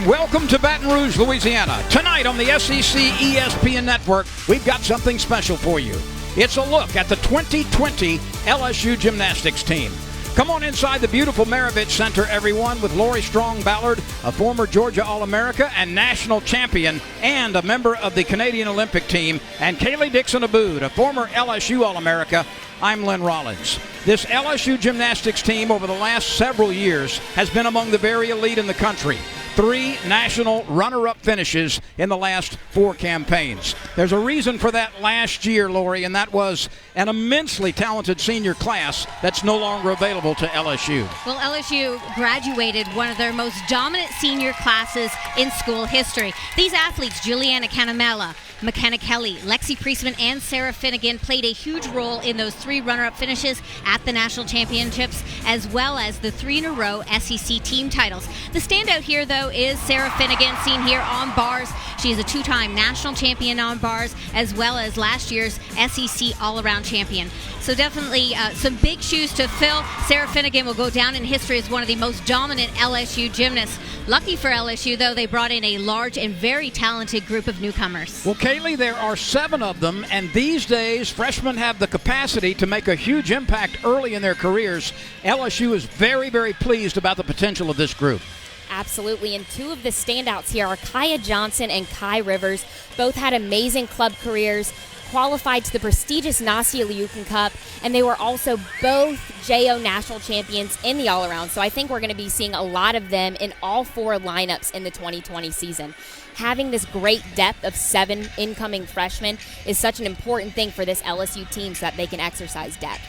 Welcome to Baton Rouge, Louisiana. Tonight on the SEC ESPN Network, we've got something special for you. It's a look at the 2020 LSU gymnastics team. Come on inside the beautiful Maravich Center, everyone, with Lori Strong-Ballard, a former Georgia All-America and national champion, and a member of the Canadian Olympic team, and Kaylee Dixon-Abood, a former LSU All-America. I'm Lynn Rollins. This LSU gymnastics team over the last several years has been among the very elite in the country. 3 national runner-up finishes in the last 4 campaigns. There's a reason for that last year, Lori, and that was an immensely talented senior class that's no longer available to LSU. Well, LSU graduated one of their most dominant senior classes in school history. These athletes, Juliana Canamela, McKenna Kelly, Lexi Priestman, and Sarah Finnegan played a huge role in those 3 runner-up finishes at the national championships, as well as the 3 in a row SEC team titles. The standout here, though, is Sarah Finnegan, seen here on bars. She is a 2-time national champion on bars, as well as last year's SEC all-around champion. So definitely some big shoes to fill. Sarah Finnegan will go down in history as one of the most dominant LSU gymnasts. Lucky for LSU, though, they brought in a large and very talented group of newcomers. Well, Kaylee, there are 7 of them, and these days, freshmen have the capacity to make a huge impact early in their careers. LSU is very, very pleased about the potential of this group. Absolutely, and 2 of the standouts here are Kaya Johnson and Kai Rivers. Both had amazing club careers, qualified to the prestigious Nasi Liukin Cup, and they were also both JO national champions in the all-around. So I think we're going to be seeing a lot of them in all 4 lineups in the 2020 season. Having this great depth of 7 incoming freshmen is such an important thing for this LSU team so that they can exercise depth.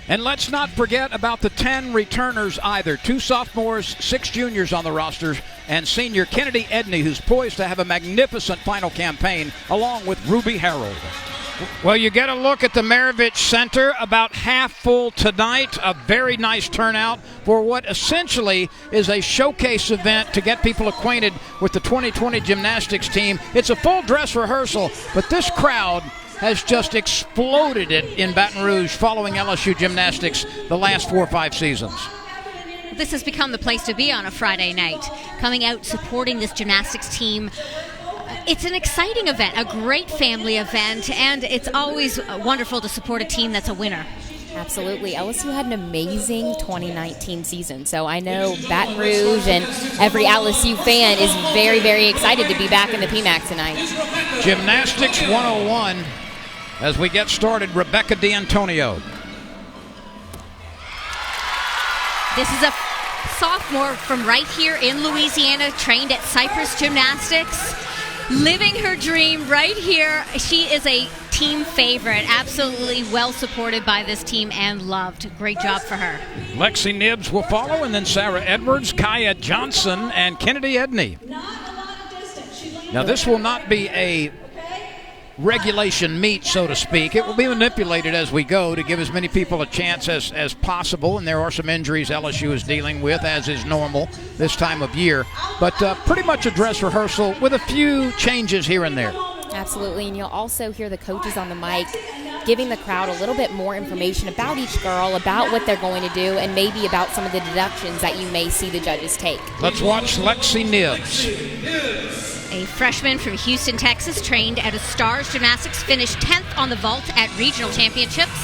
And let's not forget about the 10 returners either. 2 sophomores, 6 juniors on the roster, and senior Kennedy Edney, who's poised to have a magnificent final campaign, along with Ruby Harold. Well, you get a look at the Maravich Center, about half full tonight. A very nice turnout for what essentially is a showcase event to get people acquainted with the 2020 gymnastics team. It's a full dress rehearsal, but this crowd has just exploded it in Baton Rouge following LSU gymnastics the last 4 or 5 seasons. This has become the place to be on a Friday night, coming out supporting this gymnastics team. It's an exciting event, a great family event, and it's always wonderful to support a team that's a winner. Absolutely. LSU had an amazing 2019 season, so I know Baton Rouge and every LSU fan is very, very excited to be back in the PMAC tonight. Gymnastics 101 as we get started. Rebecca D'Antonio. This is a sophomore from right here in Louisiana, trained at Cypress Gymnastics. Living her dream right here. She is a team favorite, absolutely well supported by this team and loved. Great job for her. Lexi Nibbs will follow, and then Sarah Edwards, Kaya Johnson, and Kennedy Edney. Now this will not be a regulation meet, so to speak. It will be manipulated as we go to give as many people a chance as possible, and there are some injuries LSU is dealing with, as is normal this time of year. But pretty much a dress rehearsal with a few changes here and there. Absolutely, and you'll also hear the coaches on the mic giving the crowd a little bit more information about each girl, about what they're going to do, and maybe about some of the deductions that you may see the judges take. Let's watch Lexi Nibbs. A freshman from Houston, Texas, trained at a Stars Gymnastics, finished 10th on the vault at regional championships.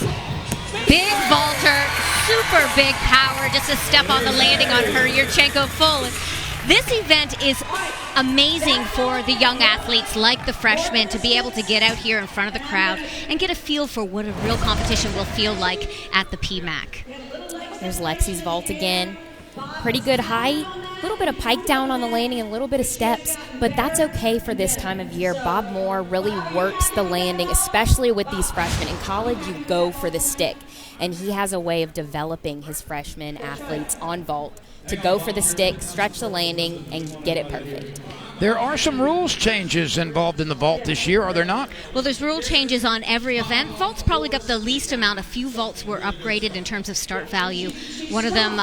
Big vaulter, super big power, just a step on the landing on her Yurchenko full. This event is amazing for the young athletes like the freshmen to be able to get out here in front of the crowd and get a feel for what a real competition will feel like at the PMAC. There's Lexi's vault again. Pretty good height, a little bit of pike down on the landing and a little bit of steps, but that's okay for this time of year. Bob Moore really works the landing, especially with these freshmen. In college, you go for the stick, and he has a way of developing his freshman athletes on vault to go for the stick, stretch the landing, and get it perfect. There are some rules changes involved in the vault this year, are there not? Well, there's rule changes on every event. Vault's probably got the least amount. A few vaults were upgraded in terms of start value. One of them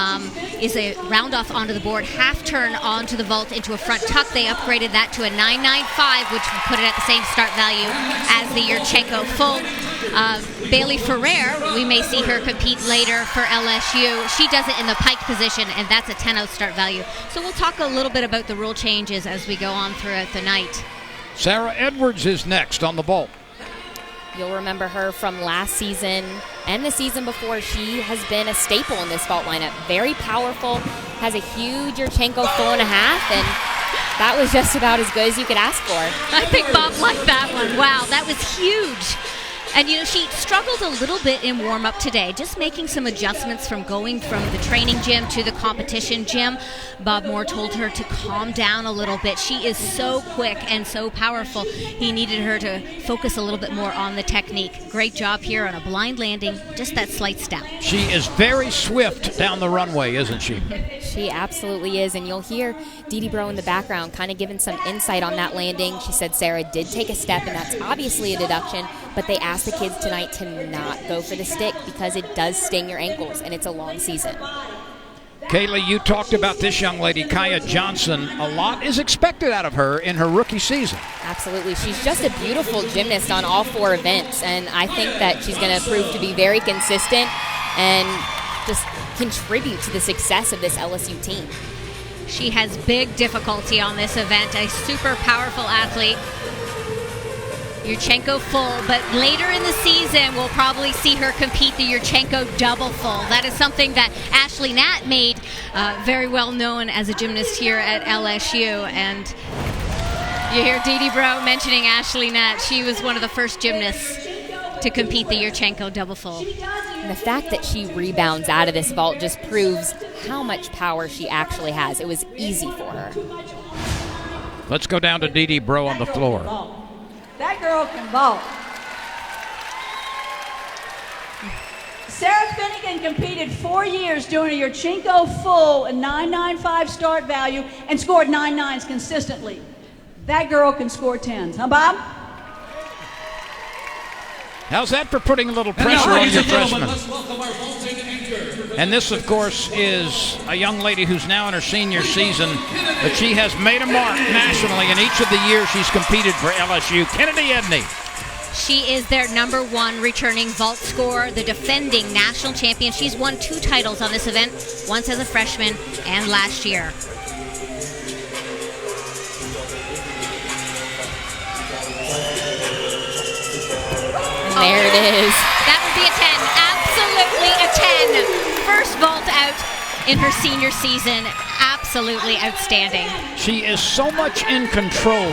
is a round off onto the board, half turn onto the vault into a front tuck. They upgraded that to a 995, which would put it at the same start value as the Yurchenko full. Bailey Ferrer, we may see her compete later for LSU. She does it in the pike position, and that's a 10-0 start value. So we'll talk a little bit about the rule changes as we go on throughout the night. Sarah Edwards is next on the vault. You'll remember her from last season and the season before. She has been a staple in this vault lineup. Very powerful, has a huge Yurchenko 4.5, and that was just about as good as you could ask for. I think Bob liked that one. Wow, that was huge. And, you know, she struggled a little bit in warm-up today, just making some adjustments from going from the training gym to the competition gym. Bob Moore told her to calm down a little bit. She is so quick and so powerful. He needed her to focus a little bit more on the technique. Great job here on a blind landing, just that slight step. She is very swift down the runway, isn't she? She absolutely is, and you'll hear Dee Bro in the background kind of giving some insight on that landing. She said Sarah did take a step, and that's obviously a deduction, but they asked the kids tonight to not go for the stick because it does sting your ankles, and it's a long season. Kaylee, you talked about this young lady, Kaya Johnson. A lot is expected out of her in her rookie season. Absolutely. She's just a beautiful gymnast on all 4 events, and I think that she's going to prove to be very consistent and just contribute to the success of this LSU team. She has big difficulty on this event, a super powerful athlete. Yurchenko full, but later in the season we'll probably see her compete the Yurchenko double full. That is something that Ashley Natt made very well known as a gymnast here at LSU. And you hear Dee Bro mentioning Ashley Natt. She was one of the first gymnasts to compete the Yurchenko double full. And the fact that she rebounds out of this vault just proves how much power she actually has. It was easy for her. Let's go down to Dee Bro on the floor. That girl can vault. Sarah Finnegan competed 4 years doing a Yurchenko full and 9.95 start value and scored 9.9s consistently. That girl can score 10s. Huh, Bob? How's that for putting a little pressure on your freshman? And this, of course, is a young lady who's now in her senior season, but she has made a mark nationally in each of the years she's competed for LSU. Kennedy Edney. She is their #1 returning vault scorer, the defending national champion. She's won 2 titles on this event, once as a freshman and last year. And there it is. That would be a 10. Absolutely a 10. First vault out in her senior season. Absolutely outstanding. She is so much in control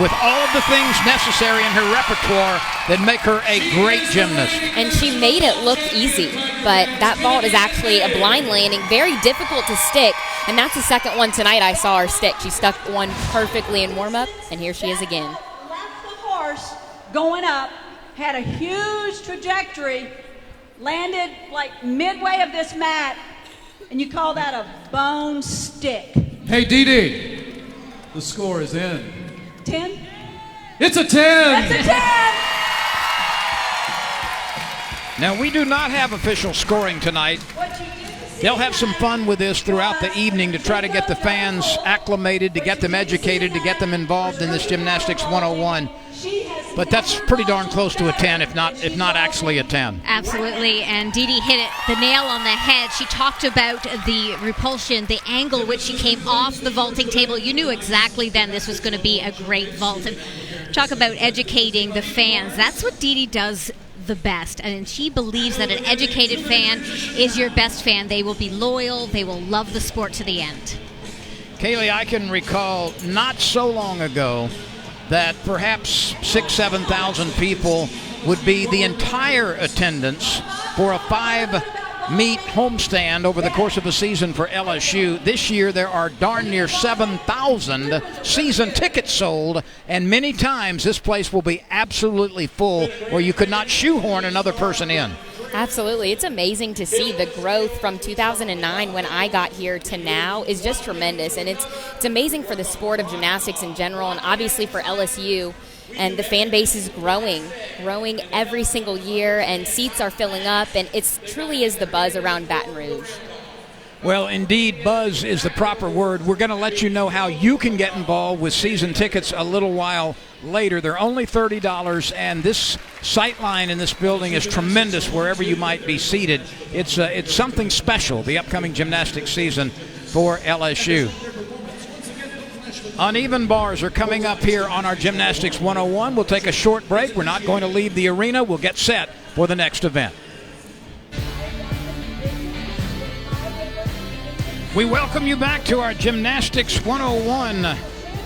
with all of the things necessary in her repertoire that make her a great gymnast. And she made it look easy, but that vault is actually a blind landing, very difficult to stick, and that's the second one tonight I saw her stick. She stuck one perfectly in warm-up, and here she is again. Left the horse going up, had a huge trajectory, landed like midway of this mat, and you call that a bone stick. Hey, Dee, the score is in. 10? It's a 10! That's a 10! Now, we do not have official scoring tonight. They'll have some fun with this throughout the evening to try to get the fans acclimated, to get them educated, to get them involved in this Gymnastics 101. But that's pretty darn close to a 10, if not actually a 10. Absolutely, and Dee hit it the nail on the head. She talked about the repulsion, the angle which she came off the vaulting table. You knew exactly then this was going to be a great vault. And talk about educating the fans. That's what Dee does the best, and she believes that an educated fan is your best fan. They will be loyal, they will love the sport to the end. Kaylee, I can recall not so long ago that perhaps 6,000-7,000 people would be the entire attendance for a 5-meet homestand over the course of a season for LSU. This year there are darn near 7,000 season tickets sold, and many times this place will be absolutely full where you could not shoehorn another person in. Absolutely. It's amazing to see the growth from 2009 when I got here to now is just tremendous. And it's amazing for the sport of gymnastics in general and obviously for LSU. And the fan base is growing every single year, and seats are filling up, and it truly is the buzz around Baton Rouge. Well, indeed, buzz is the proper word. We're going to let you know how you can get involved with season tickets a little while later. They're only $30, and this sight line in this building is tremendous wherever you might be seated. It's something special, the upcoming gymnastics season for LSU. Uneven bars are coming up here on our Gymnastics 101. We'll take a short break. We're not going to leave the arena. We'll get set for the next event. We welcome you back to our Gymnastics 101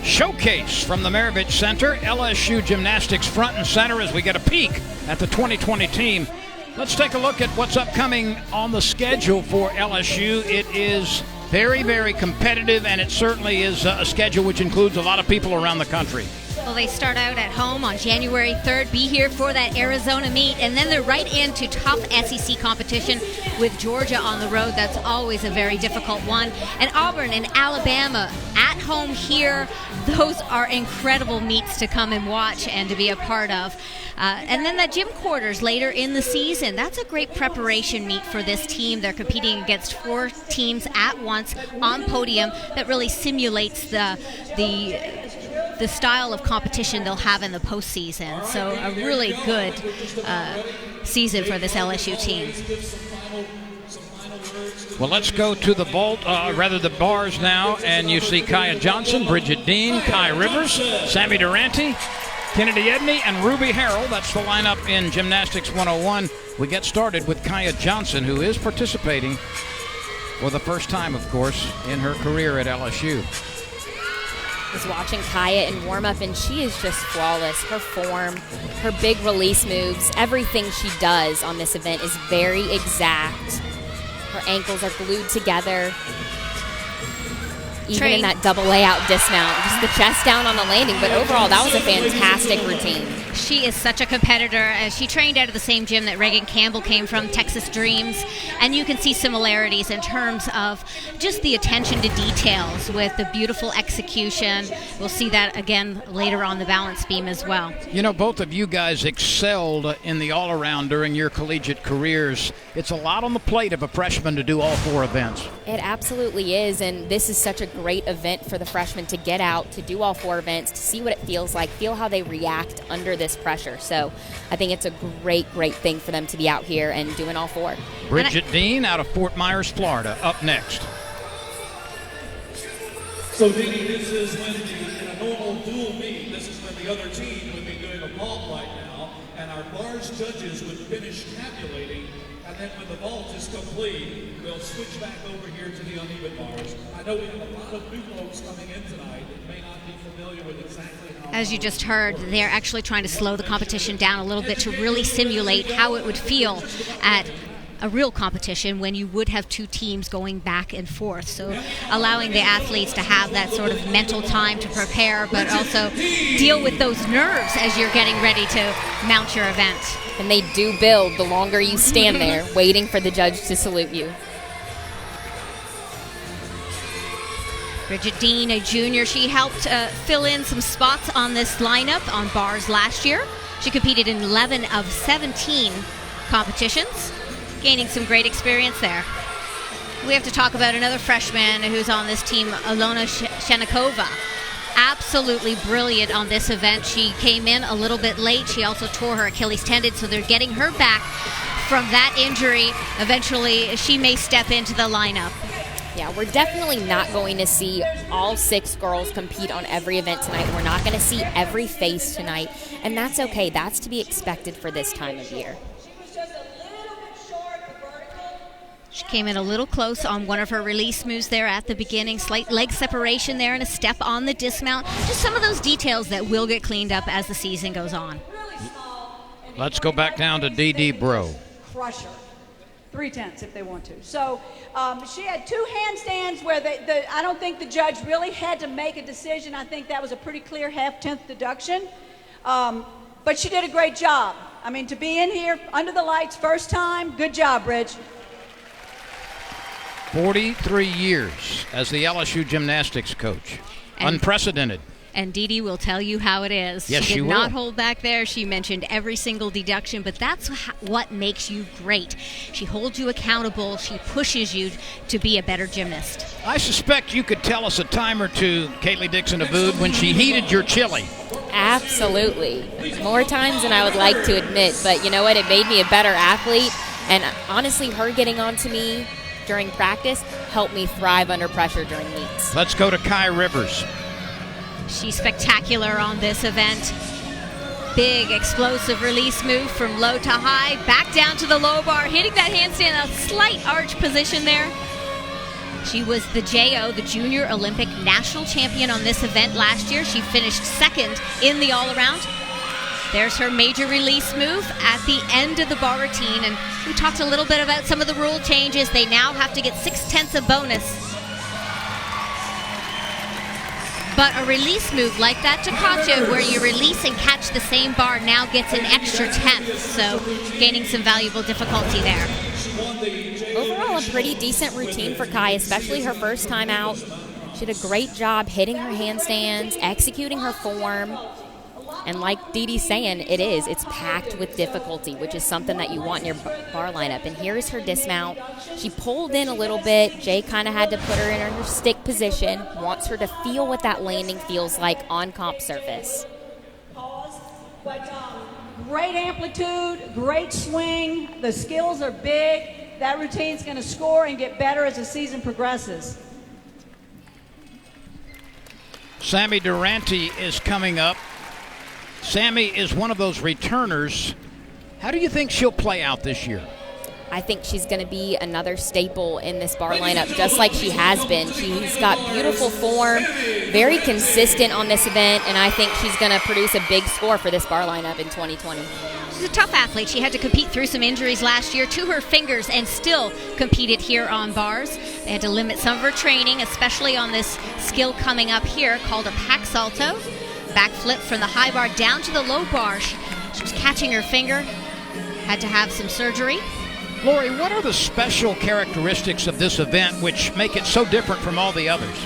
showcase from the Maravich Center. LSU Gymnastics front and center as we get a peek at the 2020 team. Let's take a look at what's upcoming on the schedule for LSU. It is very, very competitive, and it certainly is a schedule which includes a lot of people around the country. Well, they start out at home on January 3rd, be here for that Arizona meet, and then they're right into tough SEC competition with Georgia on the road. That's always a very difficult one. And Auburn and Alabama at home here. Those are incredible meets to come and watch and to be a part of. And then the gym quarters later in the season. That's a great preparation meet for this team. They're competing against 4 teams at once on podium that really simulates the style of competition they'll have in the postseason. So a really good season for this LSU team. Well, let's go to the the bars now, and you see Kaya Johnson, Bridget Dean, Kai Rivers, Sammy Durante, Kennedy Edney, and Ruby Harrell. That's the lineup in Gymnastics 101. We get started with Kaya Johnson, who is participating for the first time, of course, in her career at LSU. Was watching Kaya in warm-up, and she is just flawless. Her form, her big release moves, everything she does on this event is very exact. Her ankles are glued together. Even in that double layout dismount, just the chest down on the landing. But overall, that was a fantastic routine. She is such a competitor. She trained out of the same gym that Reagan Campbell came from, Texas Dreams, and you can see similarities in terms of just the attention to details with the beautiful execution. We'll see that again later on the balance beam as well. You know, both of you guys excelled in the all-around during your collegiate careers. It's a lot on the plate of a freshman to do all 4 events. It absolutely is, and this is such a great event for the freshmen to get out, to do all 4 events, to see what it feels like, feel how they react under this pressure. So I think it's a great thing for them to be out here and doing all 4. Bridget Dean out of Fort Myers, Florida, up next. So, Dini, this is when in a normal dual meet, this is when the other team would be doing a vault right now, and our bars judges would finish tabulating, and then when the vault is complete, we'll switch back over here to the uneven bars. I know we have a lot of new folks coming in tonight that may not be familiar with exactly how. As you just heard, they're actually trying to slow the competition down a little bit to really simulate how it would feel at a real competition when you would have 2 teams going back and forth. So allowing the athletes to have that sort of mental time to prepare, but also deal with those nerves as you're getting ready to mount your event. And they do build the longer you stand there waiting for the judge to salute you. Bridget Dean, a junior, she helped fill in some spots on this lineup on bars last year. She competed in 11 of 17 competitions, gaining some great experience there. We have to talk about another freshman who's on this team, Alona Shenikova. Absolutely brilliant on this event. She came in a little bit late. She also tore her Achilles tendon, so they're getting her back from that injury. Eventually, she may step into the lineup. Yeah, we're definitely not going to see all 6 girls compete on every event tonight. We're not going to see every face tonight, and that's okay. That's to be expected for this time of year. She came in a little close on one of her release moves there at the beginning. Slight leg separation there and a step on the dismount. Just some of those details that will get cleaned up as the season goes on. Let's go back down to D.D. Bro. Crusher. 3/10 if they want to. So she had 2 handstands where I don't think the judge really had to make a decision. I think that was a pretty clear half-tenth deduction. But she did a great job. I mean, to be in here under the lights first time, good job, Bridge. 43 years as the LSU gymnastics coach. Unprecedented. And Dee Dee will tell you how it is. Yes, she she did will. not hold back there. She mentioned every single deduction, but that's what makes you great. She holds you accountable. She pushes you to be a better gymnast. I suspect you could tell us a time or two, Kaylee Dixon-Abood, when she heated your chili. Absolutely. More times than I would like to admit, but you know what? It made me a better athlete, and honestly, her getting onto me during practice helped me thrive under pressure during meets. Let's go to Kai Rivers. She's spectacular on this event. Big explosive release move from low to high, back down to the low bar, hitting that handstand, a slight arch position there. She was the JO, the Junior Olympic National Champion on this event last year. She finished second in the all-around. There's her major release move at the end of the bar routine, and we talked a little bit about some of the rule changes. They now have to get 6/10 a bonus. But a release move like that Takacha, where you release and catch the same bar, now gets an extra 10th, so gaining some valuable difficulty there. Overall, a pretty decent routine for Kai, especially her first time out. She did a great job hitting her handstands, executing her form. And like Dee Dee's saying, it's packed with difficulty, which is something that you want in your bar lineup. And here's her dismount. She pulled in a little bit. Jay kind of had to put her in her stick position, wants her to feel what that landing feels like on comp surface. Great amplitude, great swing. The skills are big. That routine's going to score and get better as the season progresses. Sammy Durante is coming up. Sammy is one of those returners. How do you think she'll play out this year? I think she's going to be another staple in this bar lineup, just like she has been. She's got beautiful form, very consistent on this event, and I think she's going to produce a big score for this bar lineup in 2020. She's a tough athlete. She had to compete through some injuries last year to her fingers and still competed here on bars. They had to limit some of her training, especially on this skill coming up here called a pack salto. Backflip from the high bar down to the low bar. She was catching her finger, had to have some surgery. Lori, what are the special characteristics of this event which make it so different from all the others?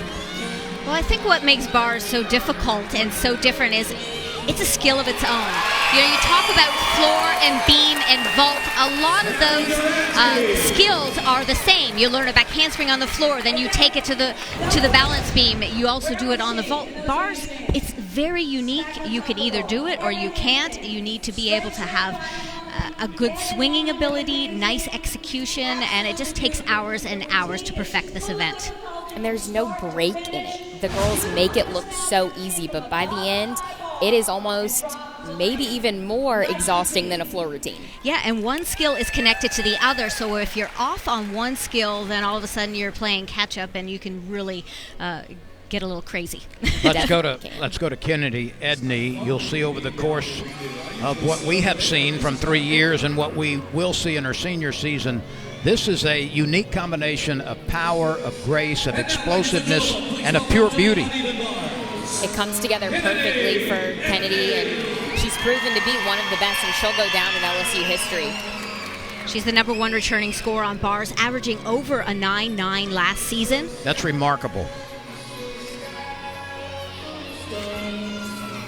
Well, I think what makes bars so difficult and so different is it's a skill of its own. You know, you talk about floor and beam and vault. A lot of those skills are the same. You learn a back handspring on the floor, then you take it to the balance beam. You also do it on the vault. Bars, it's very unique. You can either do it or you can't. You need to be able to have a good swinging ability, nice execution, and it just takes hours and hours to perfect this event. And there's no break in it. The girls make it look so easy, but by the end, it is almost maybe even more exhausting than a floor routine. Yeah, and one skill is connected to the other, so if you're off on one skill, then all of a sudden you're playing catch-up, and you can really get a little crazy. Let's go to Kennedy Edney. You'll see over the course of what we have seen from 3 years and what we will see in her senior season, this is a unique combination of power, of grace, of explosiveness, and of pure beauty. It comes together perfectly for Kennedy, and she's proven to be one of the best, and she'll go down in LSU history. She's the #1 returning scorer on bars, averaging over a 9.9 last season. That's remarkable.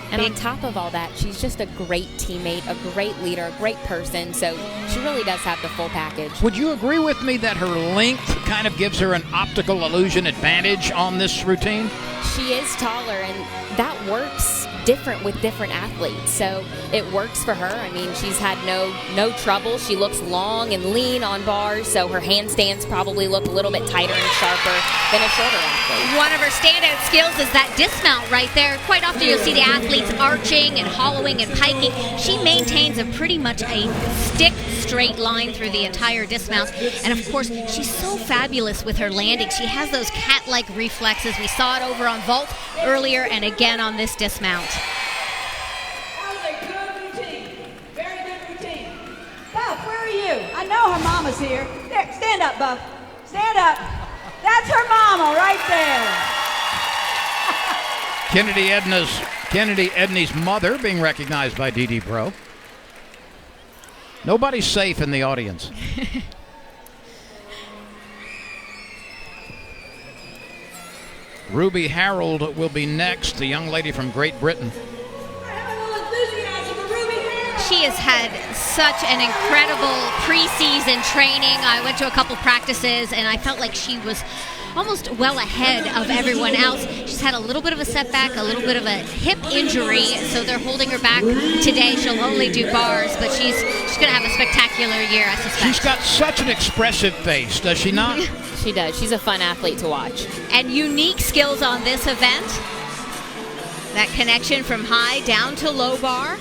And on top of all that, she's just a great teammate, a great leader, a great person, so she really does have the full package. Would you agree with me that her length kind of gives her an optical illusion advantage on this routine? She is taller, and that works different with different athletes, so it works for her. I mean, she's had no trouble. She looks long and lean on bars, so her handstands probably look a little bit tighter and sharper than a shorter athlete. One of her standout skills is that dismount right there. Quite often you'll see the athletes arching and hollowing and piking. She maintains a pretty much a stick straight line through the entire dismount, and of course she's so fabulous with her landing. She has those cat-like reflexes. We saw it over on vault earlier and again on this dismount. That was a good routine. Very good routine. Buff, where are you? I know her mama's here. There, stand up, Buff. Stand up. That's her mama right there. Kennedy Edney's mother being recognized by Dee Dee Bro. Nobody's safe in the audience. Ruby Harold will be next, the young lady from Great Britain. She has had such an incredible preseason training. I went to a couple practices, and I felt like she was almost well ahead of everyone else. She's had a little bit of a setback, a little bit of a hip injury, so they're holding her back today. She'll only do bars, but she's going to have a spectacular year, I suspect. She's got such an expressive face, does she not? She does. She's a fun athlete to watch. And unique skills on this event. That connection from high down to low bar.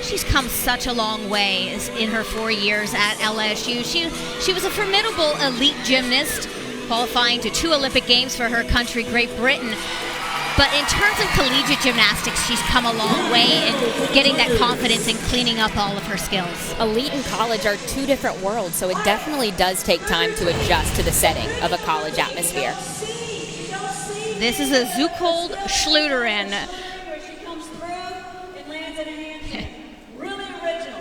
She's come such a long way in her 4 years at LSU. She was a formidable elite gymnast, qualifying to 2 Olympic Games for her country, Great Britain. But in terms of collegiate gymnastics, she's come a long way in getting that confidence and cleaning up all of her skills. Elite and college are 2 different worlds, so it definitely does take time to adjust to the setting of a college atmosphere. This is a Zuchold Schluterin. Where she comes through and lands in a handstand. Really original.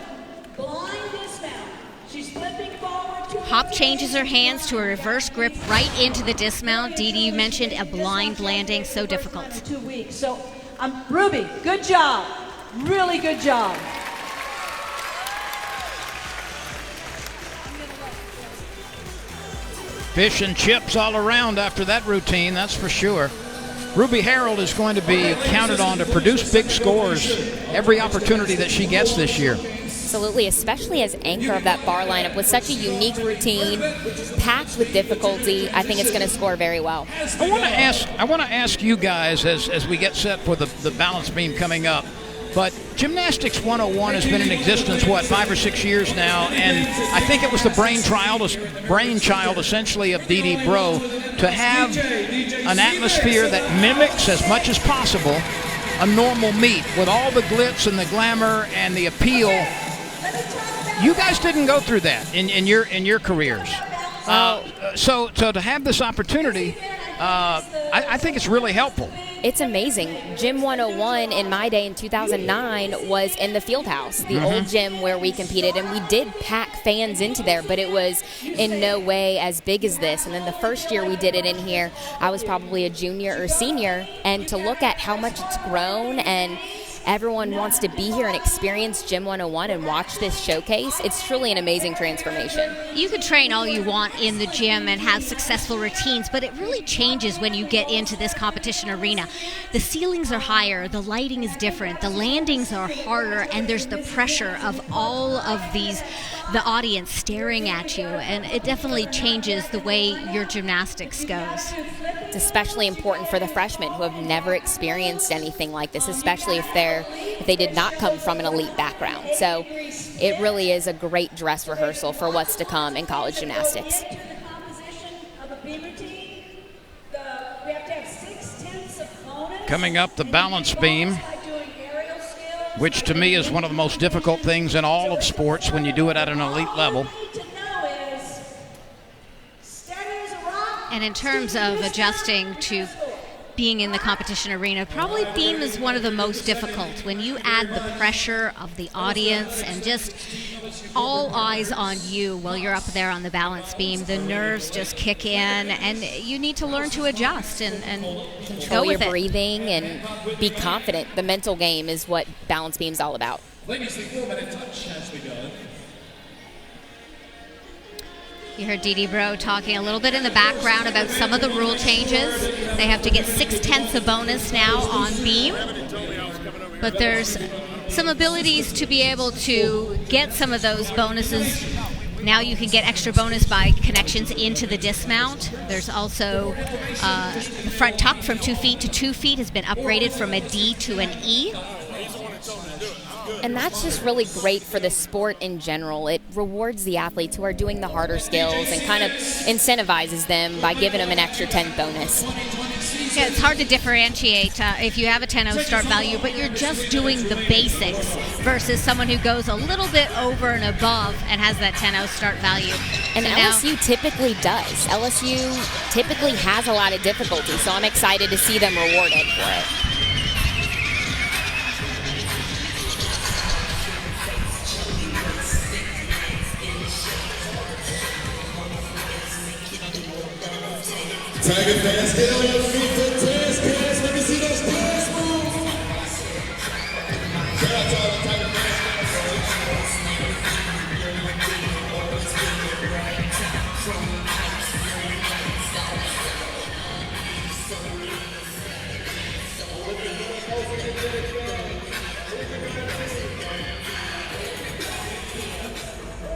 Blind dismount. She's flipping forward to Hop changes her hands to a reverse grip right into the dismount. Dee Dee, you mentioned a blind landing, so difficult. 2 weeks. So, Ruby, good job. Really good job. Fish and chips all around after that routine, that's for sure. Ruby Harold is going to be counted on to produce big scores every opportunity that she gets this year. Absolutely, especially as anchor of that bar lineup with such a unique routine, packed with difficulty. I think it's going to score very well. I want to ask you guys as we get set for the balance beam coming up. But Gymnastics 101 has been in existence, 5 or 6 years now, and I think it was the brainchild essentially of Dee Dee Bro to have an atmosphere that mimics as much as possible a normal meet with all the glitz and the glamour and the appeal. You guys didn't go through that in your careers. So to have this opportunity, I think it's really helpful. It's amazing. Gym 101 in my day in 2009 was in the field house, the old gym where we competed, and we did pack fans into there, but it was in no way as big as this. And then the first year we did it in here, I was probably a junior or senior, and to look at how much it's grown and everyone wants to be here and experience Gym 101 and watch this showcase, it's truly an amazing transformation. You could train all you want in the gym and have successful routines, but it really changes when you get into this competition arena. The ceilings are higher, the lighting is different, the landings are harder, and there's the pressure of all of the audience staring at you, and it definitely changes the way your gymnastics goes. It's especially important for the freshmen who have never experienced anything like this, especially if they did not come from an elite background. So it really is a great dress rehearsal for what's to come in college gymnastics. Coming up, the balance beam, which to me is one of the most difficult things in all of sports when you do it at an elite level. And in terms of adjusting to being in the competition arena, probably beam is one of the most difficult. When you add the pressure of the audience and just all eyes on you while you're up there on the balance beam, the nerves just kick in, and you need to learn to adjust and control go with your it. breathing and be confident. The mental game is what balance beam is all about. Ladies, the 4-minute touch has begun. You heard Dee Dee Bro talking a little bit in the background about some of the rule changes. They have to get 6/10 a bonus now on beam. But there's some abilities to be able to get some of those bonuses. Now you can get extra bonus by connections into the dismount. There's also the front tuck from 2 feet to 2 feet has been upgraded from a D to an E. And that's just really great for the sport in general. It rewards the athletes who are doing the harder skills and kind of incentivizes them by giving them an extra 10 bonus. Yeah, it's hard to differentiate if you have a 10-0 start value, but you're just doing the basics versus someone who goes a little bit over and above and has that 10-0 start value. And so LSU typically does. LSU typically has a lot of difficulty, so I'm excited to see them rewarded for it. Tiger fans, get on your feet for Taz Pass. Let me see those Taz moves. Shout out to all the Tiger fans.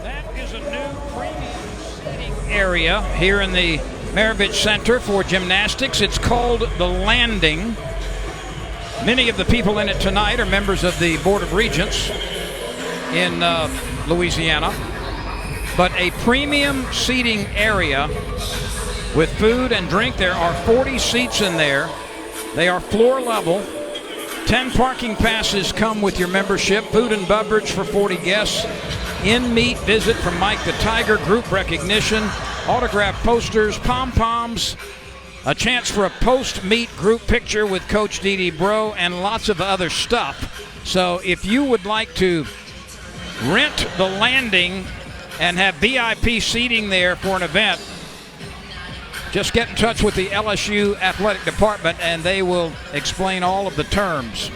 That is a new premium seating area here in the Maravich Center for gymnastics. It's called The Landing. Many of the people in it tonight are members of the Board of Regents in Louisiana. But a premium seating area with food and drink. There are 40 seats in there. They are floor level. 10 parking passes come with your membership. Food and beverage for 40 guests. In-meet visit from Mike the Tiger. Group recognition. Autographed posters. Pom-poms. A chance for a post-meet group picture with Coach Dee Bro and lots of other stuff. So if you would like to rent The Landing and have VIP seating there for an event, just get in touch with the LSU athletic department and they will explain all of the terms.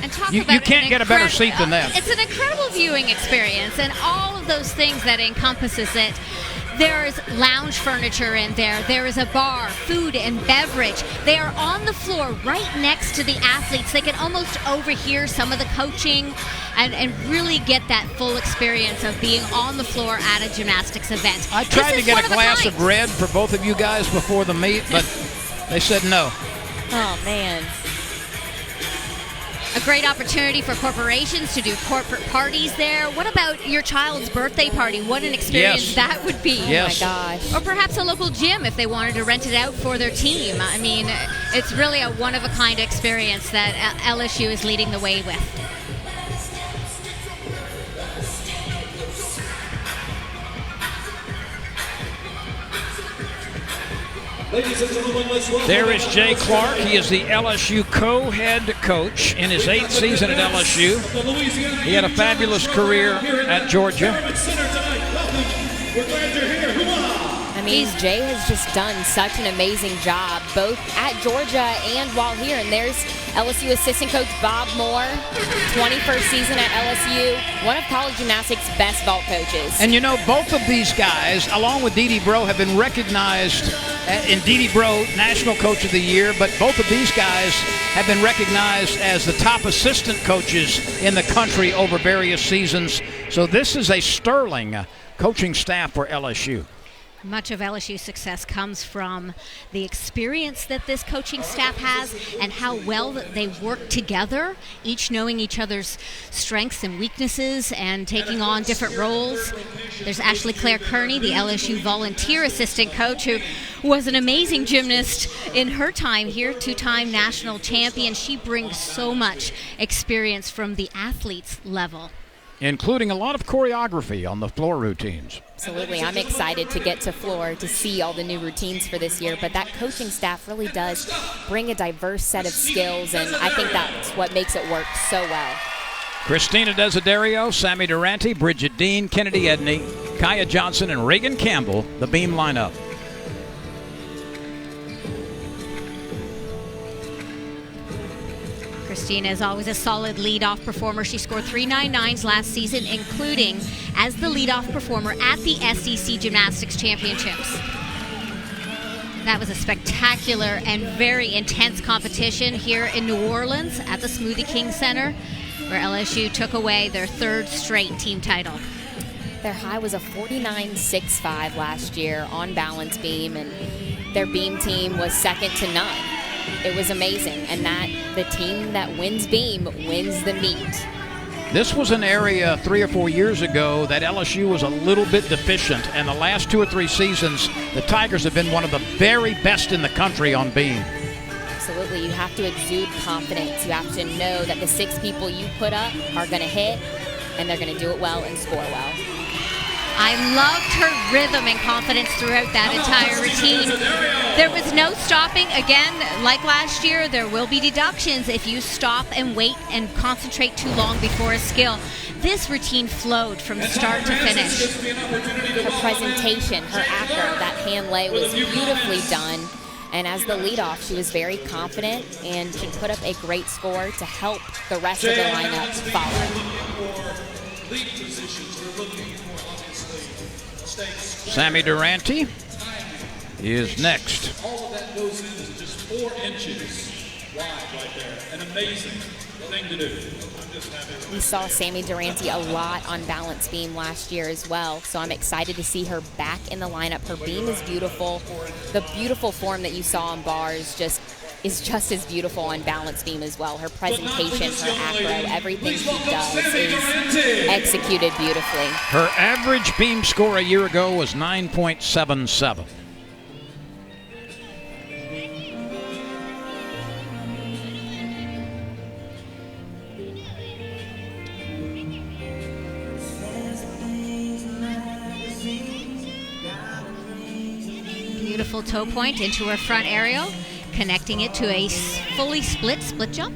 And talk You about can't get a better seat than that. It's an incredible viewing experience, and all of those things that encompasses it. There's lounge furniture in there. There is a bar, food and beverage. They are on the floor right next to the athletes. They can almost overhear some of the coaching and really get that full experience of being on the floor at a gymnastics event. I tried to get a glass of red for both of you guys before the meet, but they said no. Oh, man. A great opportunity for corporations to do corporate parties there. What about your child's birthday party? What an experience that would be. Yes. Oh, my gosh. Or perhaps a local gym if they wanted to rent it out for their team. I mean, it's really a one-of-a-kind experience that LSU is leading the way with. Ladies and gentlemen, let's welcome. There is Jay Clark. He is the LSU co-head coach in his 8th season at LSU. He had a fabulous career at Georgia. I mean, Jay has just done such an amazing job, both at Georgia and while here. And there's LSU assistant coach Bob Moore, 21st season at LSU, one of college gymnastics' best vault coaches. And you know, both of these guys, along with Dee Bro, have been recognized in Dee Bro National Coach of the Year, but both of these guys have been recognized as the top assistant coaches in the country over various seasons. So this is a sterling coaching staff for LSU. Much of LSU's success comes from the experience that this coaching staff has and how well that they work together, each knowing each other's strengths and weaknesses and taking on different roles. There's Ashley Claire Kearney, the LSU volunteer assistant coach, who was an amazing gymnast in her time here, two-time national champion. She brings so much experience from the athletes level, including a lot of choreography on the floor routines. Absolutely. I'm excited to get to floor to see all the new routines for this year, but that coaching staff really does bring a diverse set of skills, and I think that's what makes it work so well. Christina Desiderio, Sammy Durante, Bridget Dean, Kennedy Edney, Kaya Johnson, and Reagan Campbell, the beam lineup. Christina is always a solid leadoff performer. She scored 3.99s last season, including as the leadoff performer at the SEC Gymnastics Championships. That was a spectacular and very intense competition here in New Orleans at the Smoothie King Center, where LSU took away their 3rd straight team title. Their high was a 49.65 last year on balance beam, and their beam team was second to none. It was amazing, and that the team that wins beam wins the meet. This was an area 3 or 4 years ago that LSU was a little bit deficient, and the last 2 or 3 seasons, the Tigers have been one of the very best in the country on beam. Absolutely. You have to exude confidence. You have to know that the 6 people you put up are going to hit, and they're going to do it well and score well. I loved her rhythm and confidence throughout that entire routine. There was no stopping. Again, like last year, there will be deductions if you stop and wait and concentrate too long before a skill. This routine flowed from start to finish. Her presentation, her acro, that hand lay was beautifully done. And as the leadoff, she was very confident, and she put up a great score to help the rest of the lineup follow. Sammy Durante is next. All of that goes into just 4 inches. wide right there. An amazing thing to do. We saw Sammy Durante a lot on balance beam last year as well, so I'm excited to see her back in the lineup. Her beam is beautiful. The beautiful form that you saw on bars is just as beautiful on balance beam as well. Her presentation, her acro, everything she does is executed beautifully. Her average beam score a year ago was 9.77. Beautiful toe point into her front aerial, connecting it to a fully split jump.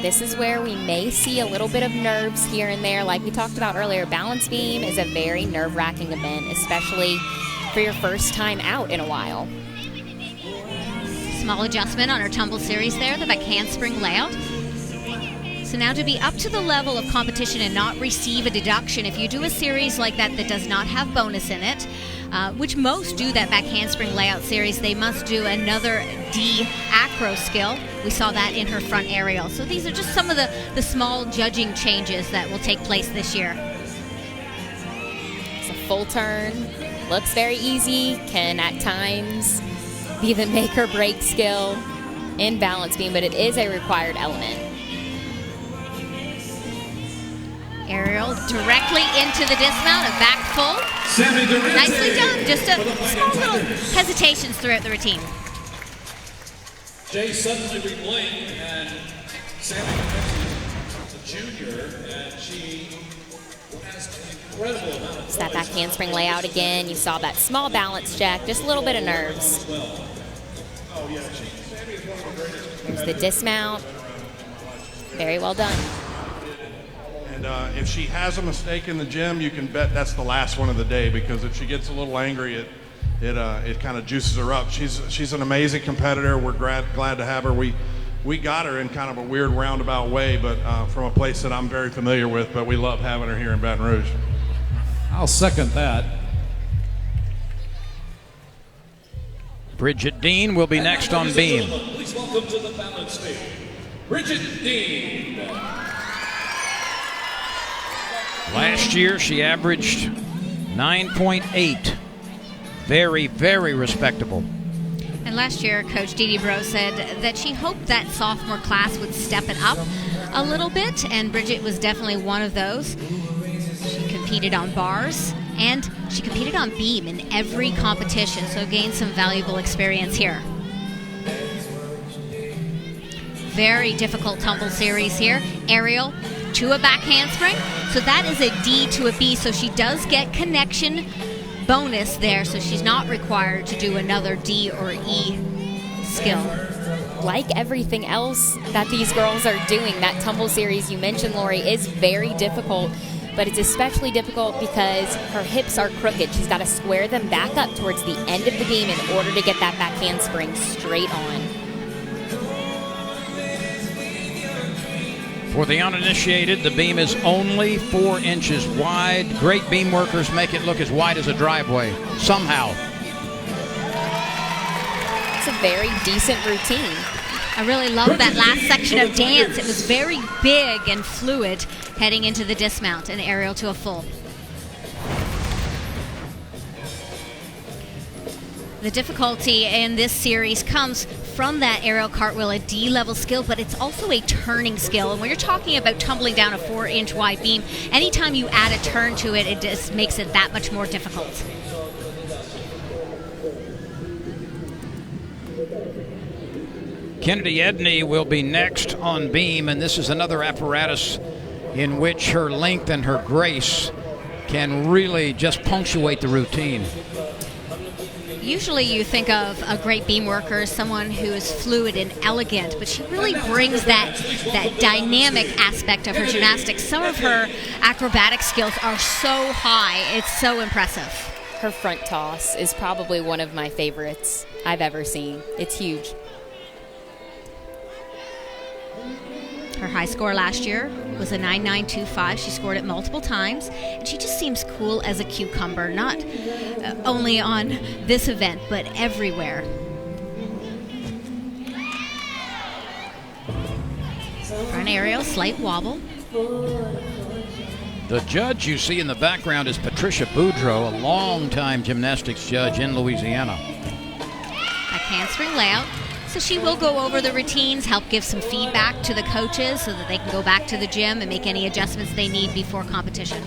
This is where we may see a little bit of nerves here and there. Like we talked about earlier, balance beam is a very nerve-wracking event, especially for your first time out in a while. Small adjustment on her tumble series there, the back handspring layout. So now to be up to the level of competition and not receive a deduction, if you do a series like that that does not have bonus in it, which most do that back handspring layout series, they must do another D acro skill. We saw that in her front aerial. So these are just some of the small judging changes that will take place this year. It's a full turn, looks very easy, can at times be the make or break skill in balance beam, but it is a required element. Aerial directly into the dismount, a back full. Nicely done. Just a small little hesitations throughout the routine. Jay suddenly replaying, and Sammy is a junior, and she has an incredible amount of. It's that back handspring layout again. You saw that small balance check, just a little bit of nerves. There's the dismount. Very well done. And if she has a mistake in the gym, you can bet that's the last one of the day, because if she gets a little angry, it kind of juices her up. She's an amazing competitor. We're glad to have her. We got her in kind of a weird roundabout way, but from a place that I'm very familiar with, but we love having her here in Baton Rouge. I'll second that. Bridget Dean will be next on beam. Please welcome to the balance beam, Bridget Dean. Last year, she averaged 9.8. Very, very respectable. And last year, Coach Dee Bro said that she hoped that sophomore class would step it up a little bit, and Bridget was definitely one of those. She competed on bars, and she competed on beam in every competition, so gained some valuable experience here. Very difficult tumble series here. Aerial to a back handspring. So that is a D to a B. So she does get connection bonus there. So she's not required to do another D or E skill. Like everything else that these girls are doing, that tumble series you mentioned, Lori, is very difficult. But it's especially difficult because her hips are crooked. She's got to square them back up towards the end of the beam in order to get that back handspring straight on. For the uninitiated, the beam is only 4 inches wide. Great beam workers make it look as wide as a driveway, somehow. It's a very decent routine. I really love that last section of dance. It was very big and fluid heading into the dismount and aerial to a full. The difficulty in this series comes from that aerial cartwheel, a D-level skill, but it's also a turning skill. And when you're talking about tumbling down a 4-inch wide beam, anytime you add a turn to it, it just makes it that much more difficult. Kennedy Edney will be next on beam, and this is another apparatus in which her length and her grace can really just punctuate the routine. Usually you think of a great beam worker as someone who is fluid and elegant, but she really brings that dynamic aspect of her gymnastics. Some of her acrobatic skills are so high, it's so impressive. Her front toss is probably one of my favorites I've ever seen. It's huge. Her high score last year was a 9.925. She scored it multiple times, and she just seems cool as a cucumber, not only on this event, but everywhere. Front aerial, slight wobble. The judge you see in the background is Patricia Boudreau, a longtime gymnastics judge in Louisiana. Back handspring layout. So she will go over the routines, help give some feedback to the coaches so that they can go back to the gym and make any adjustments they need before competition.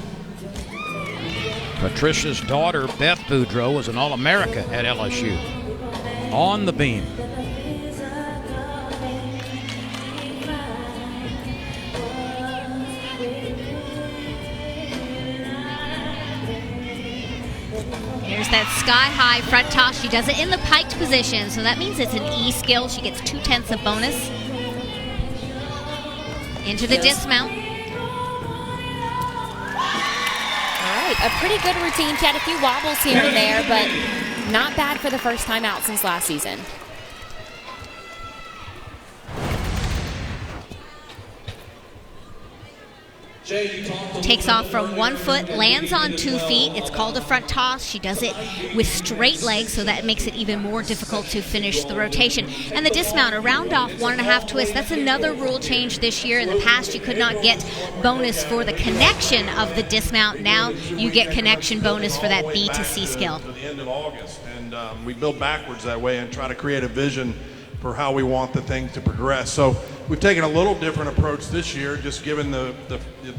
Patricia's daughter, Beth Boudreau, was an All-America at LSU. On the beam. Here's that sky-high front toss. She does it in the piked position, so that means it's an E skill. She gets 2/10 of bonus. Into the dismount. All right, a pretty good routine. She had a few wobbles here and there, but not bad for the first time out since last season. Takes off from 1 foot, lands on 2 feet. It's called a front toss. She does it with straight legs, so that makes it even more difficult to finish the rotation. And the dismount, a round off 1.5 twist. That's another rule change this year. In the past, you could not get bonus for the connection of the dismount. Now you get connection bonus for that B to C skill. To the end of August, and we build backwards that way and try to create a vision for how we want the thing to progress. So we've taken a little different approach this year, just given the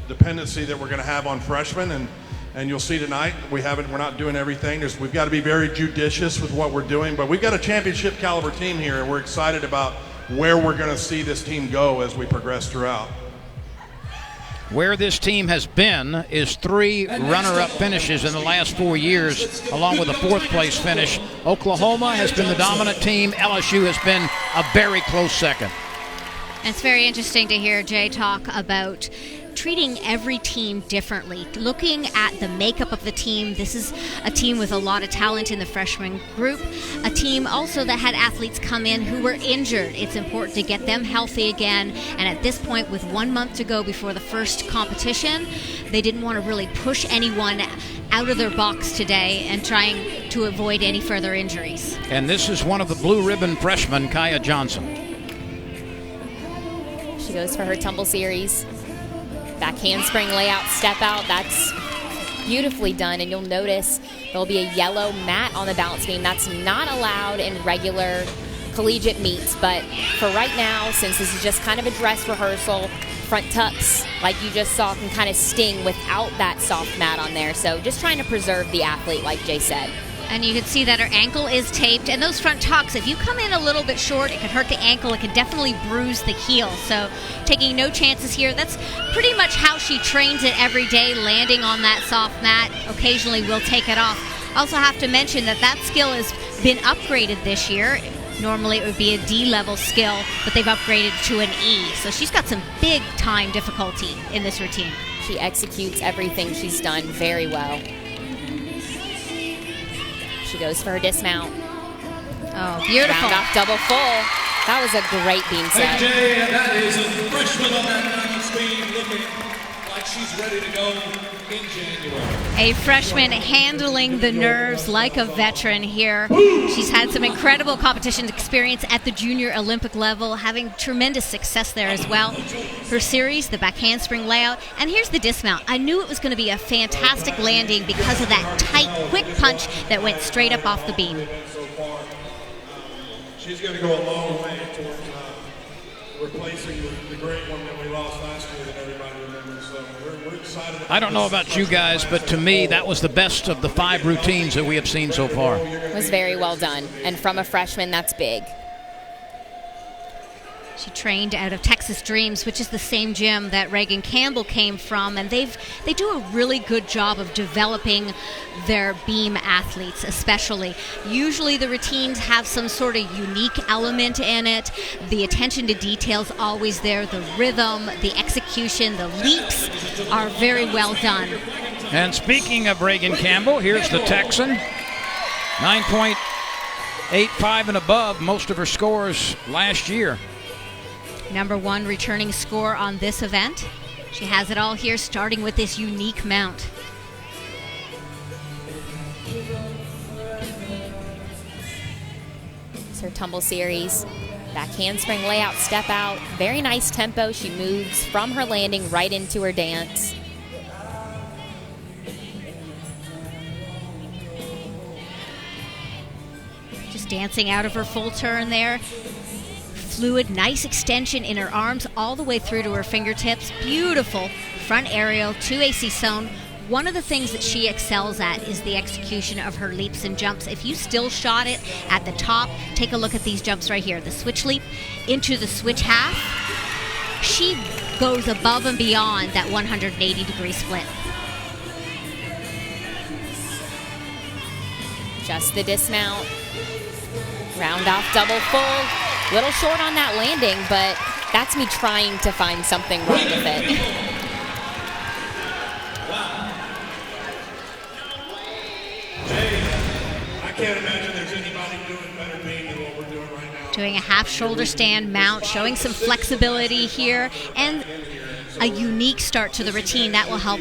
dependency that we're going to have on freshmen, and you'll see tonight we're not doing everything. We've got to be very judicious with what we're doing, but we've got a championship caliber team here, and we're excited about where we're going to see this team go as we progress throughout. Where this team has been is 3 runner-up finishes in the last 4 years, along with a 4th place finish. Oklahoma has been the dominant team. LSU has been a very close second. And it's very interesting to hear Jay talk about treating every team differently, looking at the makeup of the team. This is a team with a lot of talent in the freshman group, a team also that had athletes come in who were injured. It's important to get them healthy again, and at this point, with 1 month to go before the first competition, they didn't want to really push anyone out of their box today and trying to avoid any further injuries. And this is one of the blue ribbon freshmen, Kaya Johnson. She goes for her tumble series. Back handspring layout, step out, that's beautifully done. And you'll notice there'll be a yellow mat on the balance beam. That's not allowed in regular collegiate meets, but for right now, since this is just kind of a dress rehearsal, front tucks, like you just saw, can kind of sting without that soft mat on there. So just trying to preserve the athlete, like Jay said. And you can see that her ankle is taped. And those front tucks, if you come in a little bit short, it could hurt the ankle. It could definitely bruise the heel. So taking no chances here. That's pretty much how she trains it every day, landing on that soft mat. Occasionally will take it off. Also have to mention that that skill has been upgraded this year. Normally it would be a D-level skill, but they've upgraded to an E. So she's got some big time difficulty in this routine. She executes everything she's done very well. She goes for her dismount. Oh, beautiful. Round off double full. That was a great beam set. Jay, and that is a freshman on that balance beam looking like she's ready to go in January. A freshman handling the nerves like a veteran here. She's had some incredible competition experience at the junior Olympic level, having tremendous success there as well. Her series, the back handspring layout, and here's the dismount. I knew it was going to be a fantastic landing because of that tight, quick punch that went straight up off the beam. She's going to go a long way towards replacing the great one that we lost last year that everybody remembers. So we're excited. I don't know about you guys, but to me, that was the best of the 5 routines that we have seen so far. It was very well done. And from a freshman, that's big. She trained out of Texas Dreams, which is the same gym that Reagan Campbell came from, and they do a really good job of developing their beam athletes, especially. Usually the routines have some sort of unique element in it. The attention to detail's always there. The rhythm, the execution, the leaps are very well done. And speaking of Reagan Campbell, here's the Texan. 9.85 and above, most of her scores last year. #1 returning score on this event. She has it all here, starting with this unique mount. It's her tumble series. Back handspring layout, step out. Very nice tempo. She moves from her landing right into her dance. Just dancing out of her full turn there. Fluid, nice extension in her arms all the way through to her fingertips. Beautiful front aerial, 2AC sewn. One of the things that she excels at is the execution of her leaps and jumps. If you still shot it at the top, take a look at these jumps right here. The switch leap into the switch half. She goes above and beyond that 180-degree split. Just the dismount. Round off double full. Little short on that landing, but that's me trying to find something wrong with it. I can't imagine there's anybody doing better beam than what we're doing right now. Doing a half shoulder stand mount, showing some flexibility here, and a unique start to the routine that will help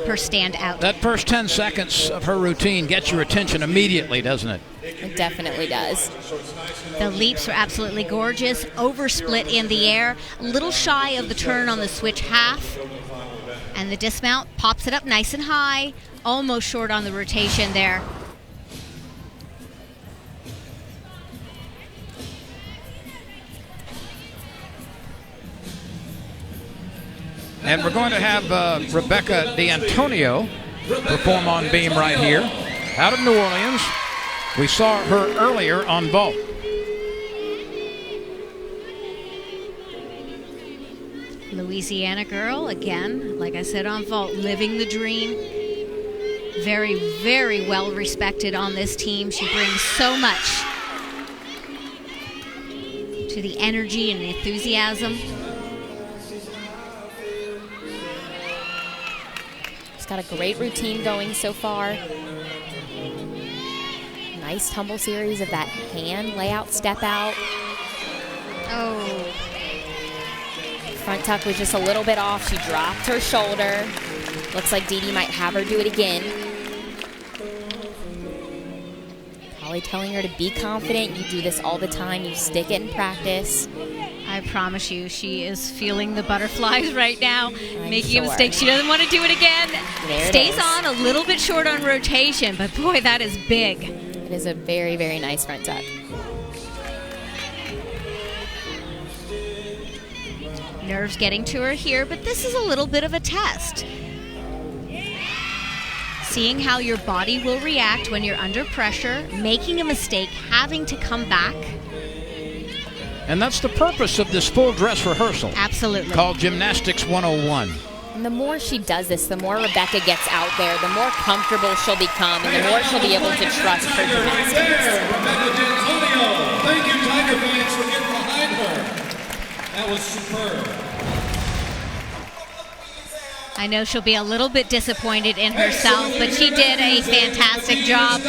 her stand out. That first 10 seconds of her routine gets your attention immediately, doesn't it? It definitely does. The leaps were absolutely gorgeous. Oversplit in the air. A little shy of the turn on the switch half. And the dismount pops it up nice and high. Almost short on the rotation there. And we're going to have Rebecca D'Antonio perform on beam right here out of New Orleans. We saw her earlier on vault. Louisiana girl, again, like I said on vault, living the dream. Very, very well respected on this team. She brings so much to the energy and the enthusiasm. She's got a great routine going so far. Nice tumble series of that hand layout, step out. Oh. Front tuck was just a little bit off. She dropped her shoulder. Looks like Dee Dee might have her do it again. Probably telling her to be confident. You do this all the time. You stick it in practice. I promise you, she is feeling the butterflies right now, making sure. a mistake. She doesn't want to do it again. There Stays on a little bit short on rotation, but boy, that is big. It is a very, very nice front tuck. Nerves getting to her here, but this is a little bit of a test. Seeing how your body will react when you're under pressure, making a mistake, having to come back. And that's the purpose of this full dress rehearsal. Absolutely. Called Gymnastics 101. And the more she does this, the more Rebecca gets out there, the more comfortable she'll become, and the more she'll be able to trust her gymnastics. Rebecca D'Antonio. Thank you, Tiger fans, for getting behind her. That was superb. I know she'll be a little bit disappointed in herself, but she did a fantastic job.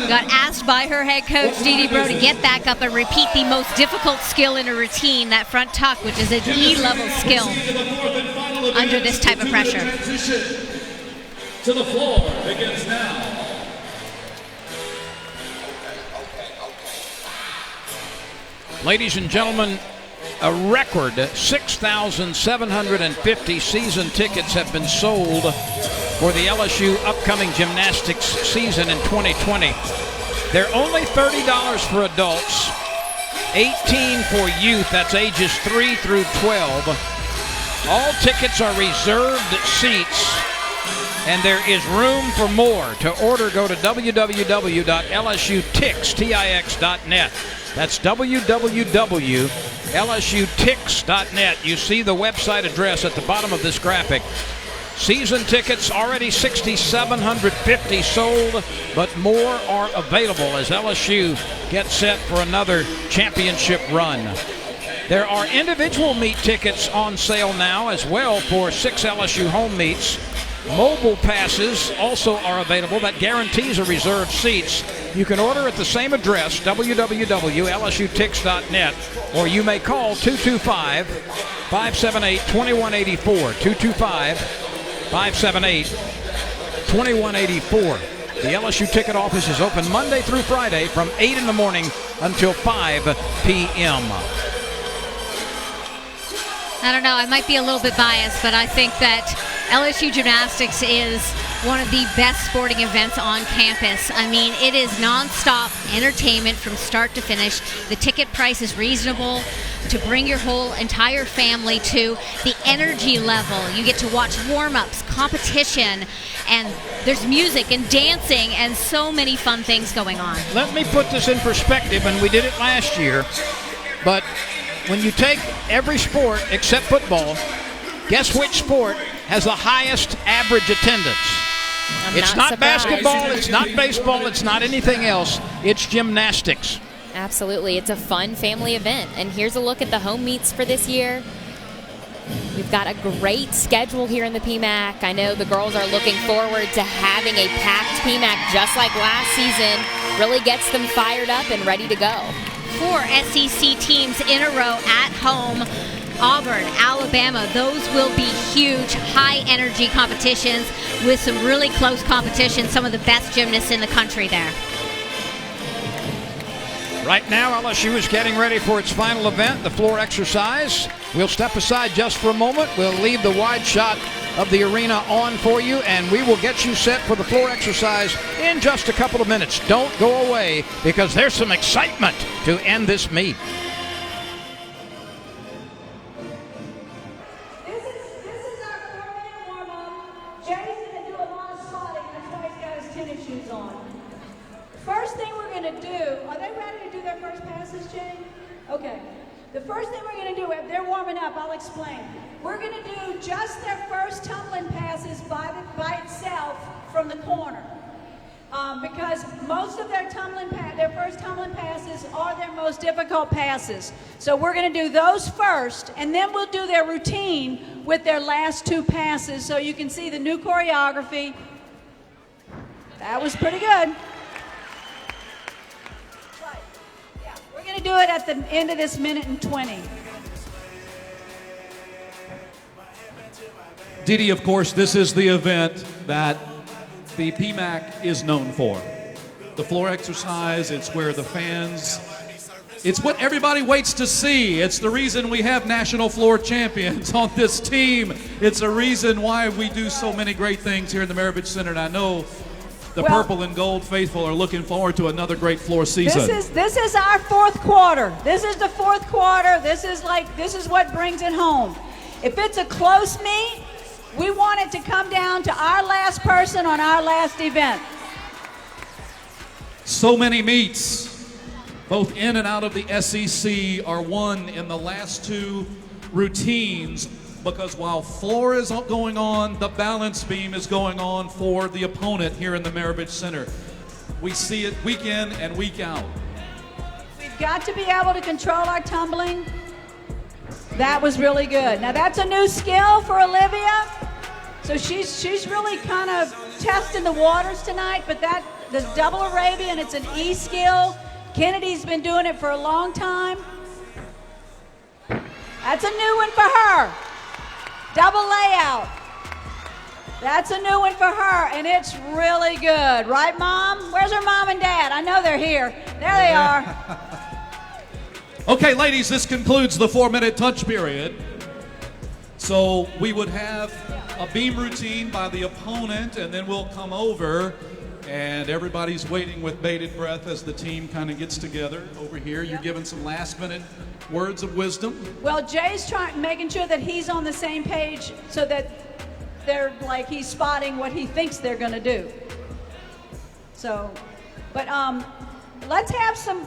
Got asked by her head coach, Dee Dee Bro, to get back up and repeat the most difficult skill in a routine, that front tuck, which is an E-level skill under this type of pressure. To the floor begins now. Ladies and gentlemen, a record 6,750 season tickets have been sold for the LSU upcoming gymnastics season in 2020. They're only $30 for adults, $18 for youth, that's ages 3 through 12. All tickets are reserved seats, and there is room for more. To order, go to www.lsutix.net. That's www.lsutix.net. You see the website address at the bottom of this graphic. Season tickets already 6,750 sold, but more are available as LSU gets set for another championship run. There are individual meet tickets on sale now as well for 6 LSU home meets. Mobile passes also are available. That guarantees a reserved seats. You can order at the same address, www.lsutix.net, or you may call 225-578-2184, 225-578-2184. The LSU ticket office is open Monday through Friday from 8 in the morning until 5 p.m. I don't know, I might be a little bit biased, but I think that LSU Gymnastics is one of the best sporting events on campus. I mean, it is nonstop entertainment from start to finish. The ticket price is reasonable to bring your whole entire family to. The energy level, you get to watch warm-ups, competition, and there's music and dancing and so many fun things going on. Let me put this in perspective, and we did it last year, but when you take every sport except football, guess which sport has the highest average attendance? It's not basketball, it's not baseball, it's not anything else. It's gymnastics. Absolutely. It's a fun family event. And here's a look at the home meets for this year. We've got a great schedule here in the PMAC. I know the girls are looking forward to having a packed PMAC just like last season. Really gets them fired up and ready to go. 4 SEC teams in a row at home. Auburn, Alabama, those will be huge, high-energy competitions with some really close competition, some of the best gymnasts in the country there. Right now, LSU is getting ready for its final event, the floor exercise. We'll step aside just for a moment. We'll leave the wide shot of the arena on for you, and we will get you set for the floor exercise in just a couple of minutes. Don't go away, because there's some excitement to end this meet. Okay. The first thing we're going to do, if they're warming up, I'll explain. We're going to do just their first tumbling passes by itself from the corner. Because most of their first tumbling passes are their most difficult passes. So we're going to do those first, and then we'll do their routine with their last 2 passes so you can see the new choreography. That was pretty good. We're going to do it at the end of this minute and 20. Didi, of course, this is the event that the PMAC is known for. The floor exercise, it's where the fans, it's what everybody waits to see. It's the reason we have national floor champions on this team. It's a reason why we do so many great things here in the Maravich Center, and I know the purple and gold faithful are looking forward to another great floor season. This is our 4th quarter. This is the 4th quarter. This is what brings it home. If it's a close meet, we want it to come down to our last person on our last event. So many meets, both in and out of the SEC, are won in the last 2 routines, because while floor is going on, the balance beam is going on for the opponent here in the Maravich Center. We see it week in and week out. We've got to be able to control our tumbling. That was really good. Now that's a new skill for Olivia. So she's really kind of testing the waters tonight, but the double Arabian, it's an E skill. Kennedy's been doing it for a long time. That's a new one for her. Double layout. That's a new one for her, and it's really good. Right, Mom? Where's her mom and dad? I know they're here. There they are. Okay, ladies, this concludes the 4-minute touch period. So we would have a beam routine by the opponent, and then we'll come over, and everybody's waiting with bated breath as the team kind of gets together over here. You're giving some last-minute words of wisdom. Well, Jay's making sure that he's on the same page so that they're like he's spotting what he thinks they're going to do. So, but let's have some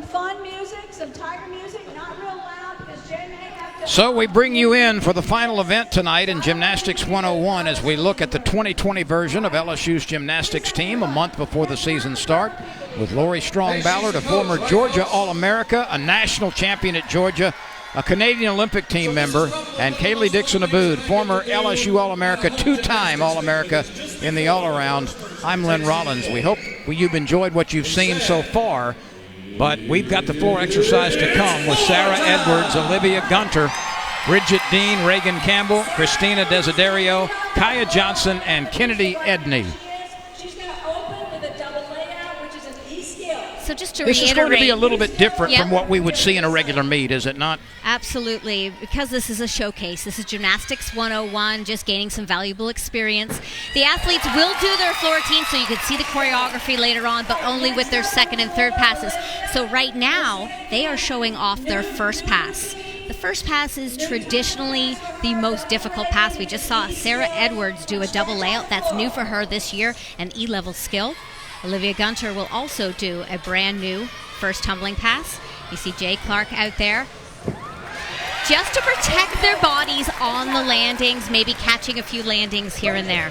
fun music, some Tiger music, not real loud because Jay may have to. So we bring you in for the final event tonight in Gymnastics 101 as we look at the 2020 version of LSU's gymnastics team a month before the season start, with Lori Strong-Ballard, a former Georgia All-America, a national champion at Georgia, a Canadian Olympic team member, and Kaylee Dixon-Abood, former LSU All-America, 2-time All-America in the all-around. I'm Lynn Rollins. We hope you've enjoyed what you've seen so far, but we've got the floor exercise to come with Sarah Edwards, Olivia Gunter, Bridget Dean, Reagan Campbell, Christina Desiderio, Kaya Johnson, and Kennedy Edney. She's going to open with a double layout, which is an E skill. So just to This reiterate, is going to be a little bit different Yep. from what we would see in a regular meet, is it not? Absolutely, because this is a showcase. This is Gymnastics 101, just gaining some valuable experience. The athletes will do their floor routine, so you can see the choreography later on, but only with their second and third passes. So right now, they are showing off their first pass. The first pass is traditionally the most difficult pass. We just saw Sarah Edwards do a double layout. That's new for her this year, an E-level skill. Olivia Gunter will also do a brand new first tumbling pass. You see Jay Clark out there. Just to protect their bodies on the landings, maybe catching a few landings here and there.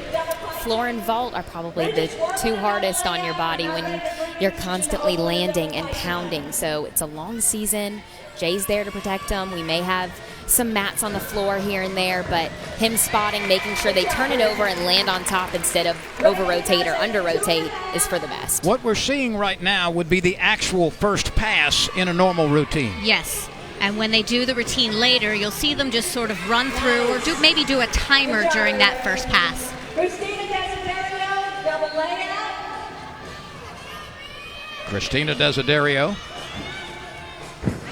Floor and vault are probably the two hardest on your body when you're constantly landing and pounding. So it's a long season. Jay's there to protect them. We may have some mats on the floor here and there, but him spotting, making sure they turn it over and land on top instead of over-rotate or under-rotate is for the best. What we're seeing right now would be the actual first pass in a normal routine. Yes. And when they do the routine later, you'll see them just sort of run through or maybe do a timer during that first pass. Christina Desiderio, double layout. Christina Desiderio.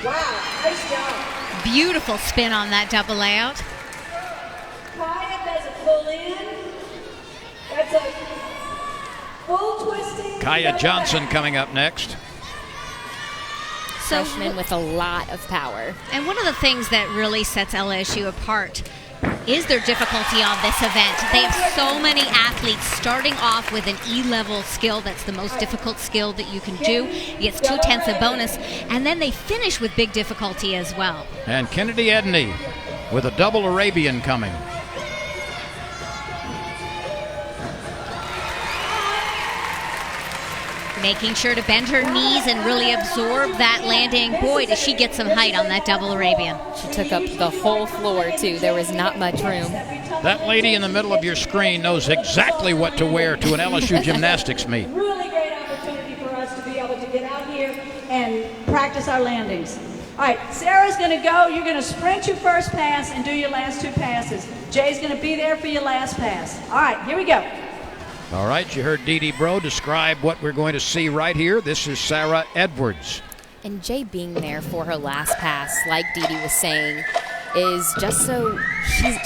Wow, nice job. Beautiful spin on that double layout. Kaya does a full in. That's a full twisting. Kaya Johnson coming up next. So, Freshman with a lot of power. and one of the things that really sets LSU apart is their difficulty on this event. They have so many athletes starting off with an E-level skill. That's the most difficult skill that you can do. It gets 2/10 a bonus, and then they finish with big difficulty as well. And Kennedy Edney with a double Arabian coming. Making sure to bend her knees and really absorb that landing. Boy, does she get some height on that double Arabian. She took up the whole floor, too. There was not much room. That lady in the middle of your screen knows exactly what to wear to an LSU gymnastics meet. Really great opportunity for us to be able to get out here and practice our landings. All right, Sarah's going to go. You're going to sprint your first pass and do your last two passes. Jay's going to be there for your last pass. All right, here we go. All right, you heard Dee Dee Bro describe what we're going to see right here. This is Sarah Edwards. And Jay being there for her last pass, like Dee Dee was saying, is just so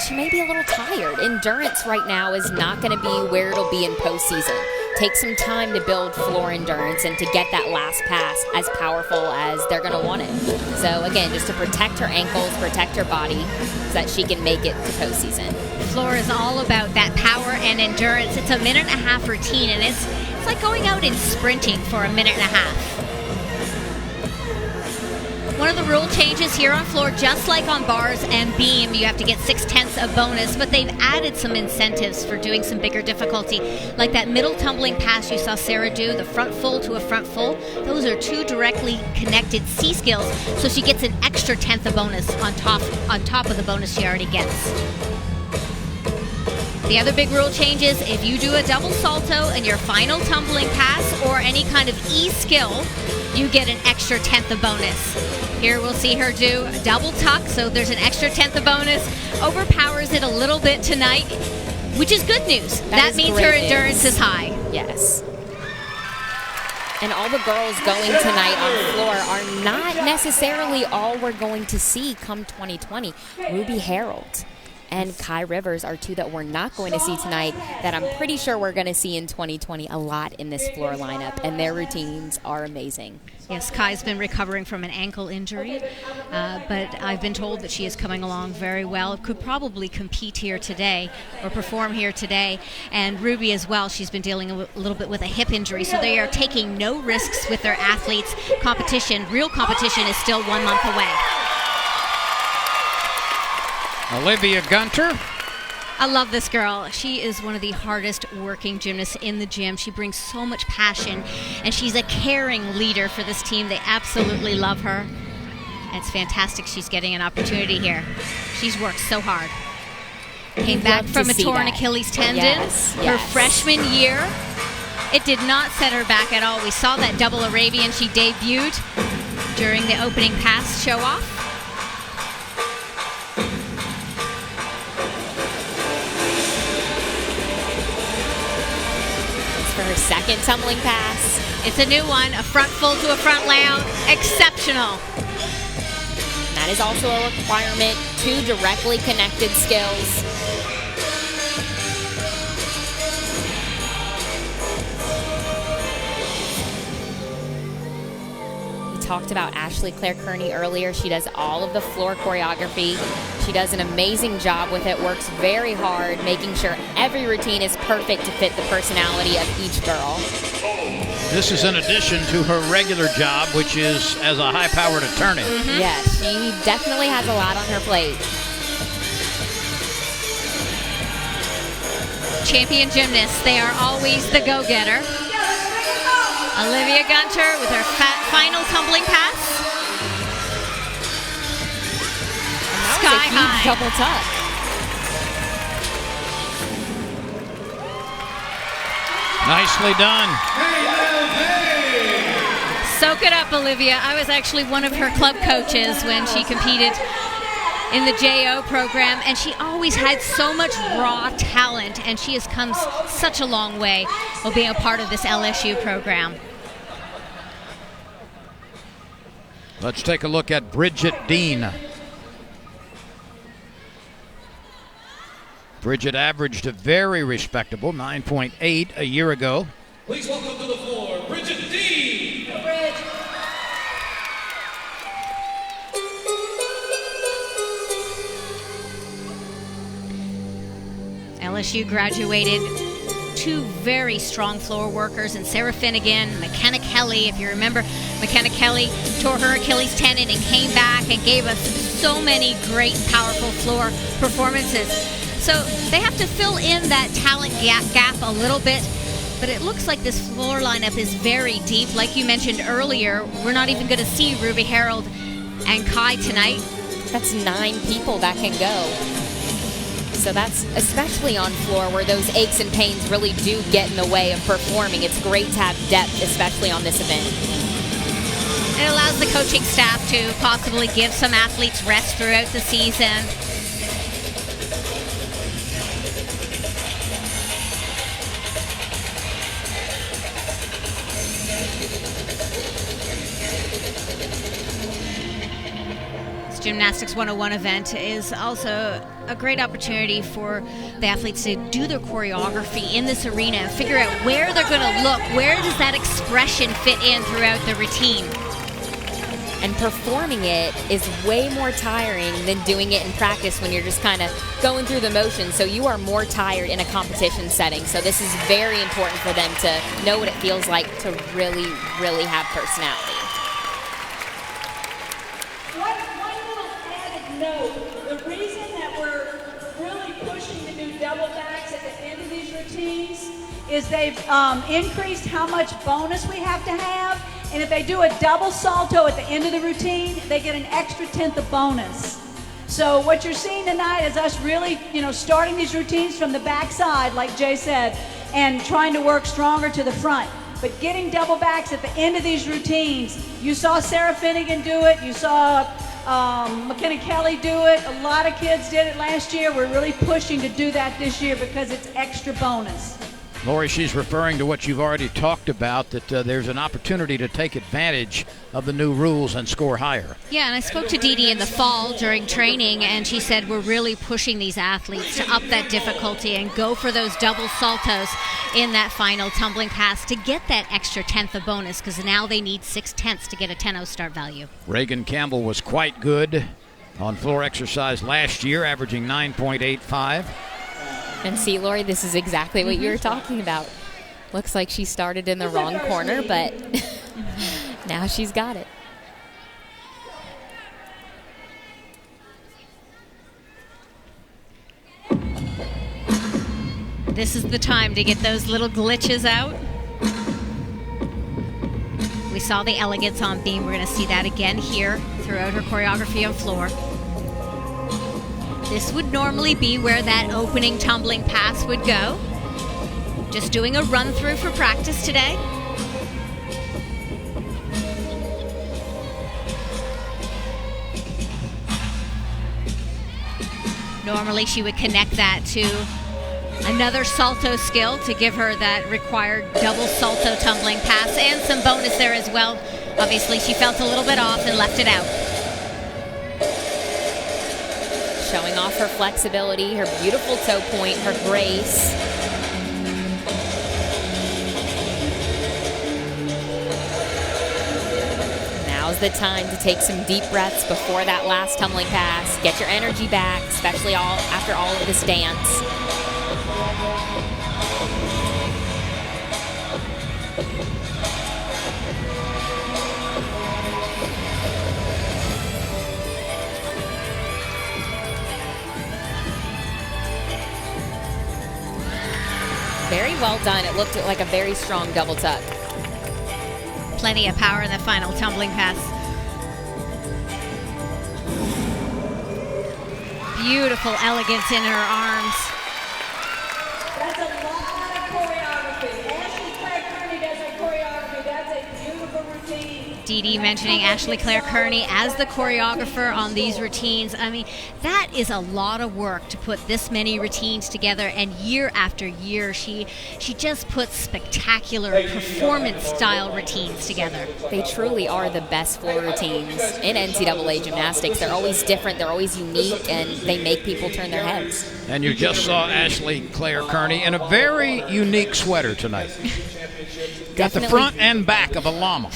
she may be a little tired. Endurance right now is not going to be where it'll be in postseason. Take some time to build floor endurance and to get that last pass as powerful as they're going to want it. So again, just to protect her ankles, protect her body, so that she can make it to postseason. Floor is all about that power and endurance. It's a minute-and-a-half routine, and it's like going out and sprinting for a minute and a half. One of the rule changes here on floor, just like on bars and beam, you have to get 6/10 a bonus, but they've added some incentives for doing some bigger difficulty, like that middle tumbling pass you saw Sarah do, the front full to a front full. Those are two directly connected C skills, so she gets an extra 10th a bonus on top of the bonus she already gets. The other big rule change is if you do a double salto in your final tumbling pass or any kind of E skill, you get an extra 10th a bonus. Here we'll see her do a double tuck, so there's an extra 10th a bonus. Overpowers it a little bit tonight, which is good news. That means her endurance is high. Yes. And all the girls going tonight on the floor are not necessarily all we're going to see come 2020. Ruby Harold and Kai Rivers are two that we're not going to see tonight that I'm pretty sure we're going to see in 2020 a lot in this floor lineup, and their routines are amazing. Yes, Kai's been recovering from an ankle injury, but I've been told that she is coming along very well. Could probably compete here today or perform here today. And Ruby as well, she's been dealing a little bit with a hip injury, so they are taking no risks with their athletes. Real competition is still 1 month away. Olivia Gunter. I love this girl. She is one of the hardest working gymnasts in the gym. She brings so much passion, and she's a caring leader for this team. They absolutely love her. And it's fantastic she's getting an opportunity here. She's worked so hard. Came back from a torn Achilles tendon her freshman year. It did not set her back at all. We saw that double Arabian she debuted during the opening pass show-off. It's for her second tumbling pass. It's a new one, a front full to a front layout. Exceptional. That is also a requirement, 2 directly connected skills. We talked about Ashley Claire Kearney earlier. She does all of the floor choreography. She does an amazing job with it, works very hard, making sure every routine is perfect to fit the personality of each girl. This is in addition to her regular job, which is as a high-powered attorney. Yes, she definitely has a lot on her plate. Champion gymnasts, they are always the go-getter. Olivia Gunter with her final tumbling pass. And that Sky was a huge high. double tuck. Nicely done. Soak it up, Olivia. I was actually one of her club coaches when she competed in the JO program, and she always had so much raw talent, and she has come such a long way while being a part of this LSU program. Let's take a look at Bridget Dean. Bridget averaged a very respectable 9.8 a year ago. Please welcome to the floor, Bridget Dean. LSU graduated 2 very strong floor workers, and Sarah Finnegan, McKenna Kelly. If you remember, McKenna Kelly tore her Achilles tendon and came back and gave us so many great, powerful floor performances. So they have to fill in that talent gap a little bit, but it looks like this floor lineup is very deep. Like you mentioned earlier, we're not even going to see Ruby Harold and Kai tonight. That's 9 people that can go. So that's especially on floor where those aches and pains really do get in the way of performing. It's great to have depth, especially on this event. It allows the coaching staff to possibly give some athletes rest throughout the season. Gymnastics 101 event is also a great opportunity for the athletes to do their choreography in this arena and figure out where they're going to look, where does that expression fit in throughout the routine. And performing it is way more tiring than doing it in practice when you're just kind of going through the motions. So you are more tired in a competition setting. So this is very important for them to know what it feels like to really, really have personality. No, the reason that we're really pushing to do double backs at the end of these routines is they've increased how much bonus we have to have. And if they do a double salto at the end of the routine, they get an extra 1/10 of bonus. So what you're seeing tonight is us really, starting these routines from the backside, like Jay said, and trying to work stronger to the front. But getting double backs at the end of these routines, you saw Sarah Finnegan do it, you saw McKenna Kelly do it. A lot of kids did it last year. We're really pushing to do that this year because it's extra bonus. Lori, she's referring to what you've already talked about, that there's an opportunity to take advantage of the new rules and score higher. Yeah, and I spoke to Dee Dee in the fall during training, and she said we're really pushing these athletes to up that difficulty and go for those double saltos in that final tumbling pass to get that extra 1/10 of bonus, because now they need 6/10 to get a 10-0 start value. Reagan Campbell was quite good on floor exercise last year, averaging 9.85. And see, Lori, this is exactly what you were talking about. Looks like she started in the wrong corner, but now she's got it. This is the time to get those little glitches out. We saw the elegance on beam. We're going to see that again here throughout her choreography on floor. This would normally be where that opening tumbling pass would go. Just doing a run through for practice today. Normally she would connect that to another salto skill to give her that required double salto tumbling pass and some bonus there as well. Obviously she felt a little bit off and left it out. Showing off her flexibility, her beautiful toe point, her grace. Now's the time to take some deep breaths before that last tumbling pass. Get your energy back, especially after all of this dance. Very well done. It looked like a very strong double tuck. Plenty of power in the final tumbling pass. Beautiful elegance in her arms. That's a lot of choreography. Ashley Claire Kearney does her choreography. That's a beautiful routine. Dee Dee mentioning Ashley Claire Kearney as the choreographer on these routines. I mean, that is a lot of work to put this many routines together, and year after year, she just puts spectacular performance-style routines together. They truly are the best floor routines in NCAA gymnastics. They're always different, they're always unique, and they make people turn their heads. And you just saw Ashley Claire Kearney in a very unique sweater tonight. Got the front and back of a llama.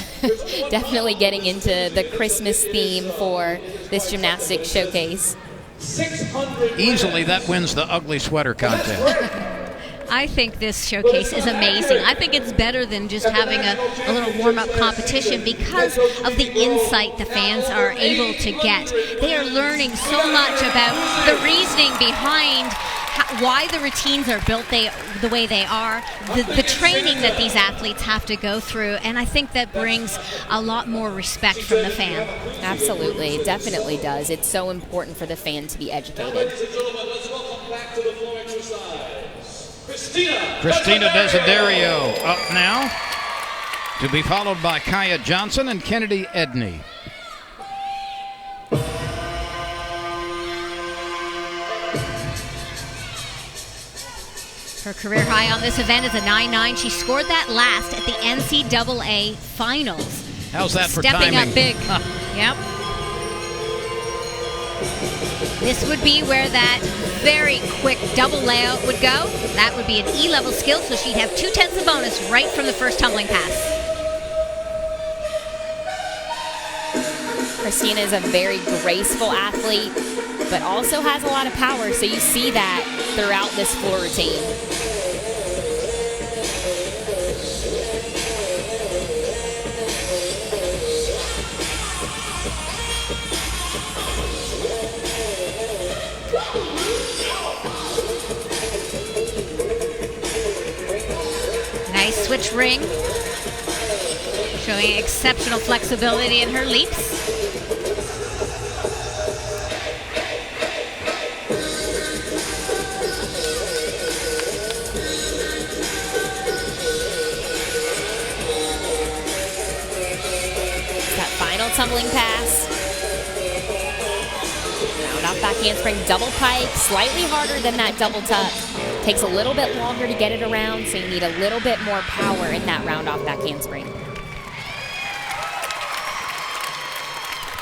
Definitely getting into the Christmas theme for this gymnastics showcase. Easily that wins the ugly sweater contest. I think this showcase is amazing. I think it's better than just having a little warm-up competition because of the insight the fans are able to get. They are learning so much about the reasoning behind why the routines are built the way they are, the training that these athletes have to go through, and I think that brings a lot more respect from the fan. Absolutely, it definitely does. It's so important for the fan to be educated. Ladies and gentlemen, let's welcome back to the floor exercise, Christina Desiderio up now, to be followed by Kaya Johnson and Kennedy Edney. Her career high on this event is a 9.9. She scored that last at the NCAA Finals. How's that for Stepping timing? up big. Yep. This would be where that very quick double layout would go. That would be an E-level skill, so she'd have 2/10 of bonus right from the first tumbling pass. Christina is a very graceful athlete, but also has a lot of power, so you see that throughout this floor routine. Nice switch ring, showing exceptional flexibility in her leaps. Tumbling pass. Round off back handspring, double pike, slightly harder than that double tuck. Takes a little bit longer to get it around, so you need a little bit more power in that round off back handspring.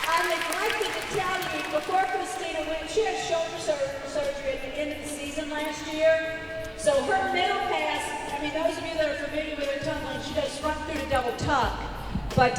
I neglected to tell you, before Christina went, she had shoulder surgery at the end of the season last year. So her middle pass, I mean, those of you that are familiar with her tumbling, she does front through to double tuck. But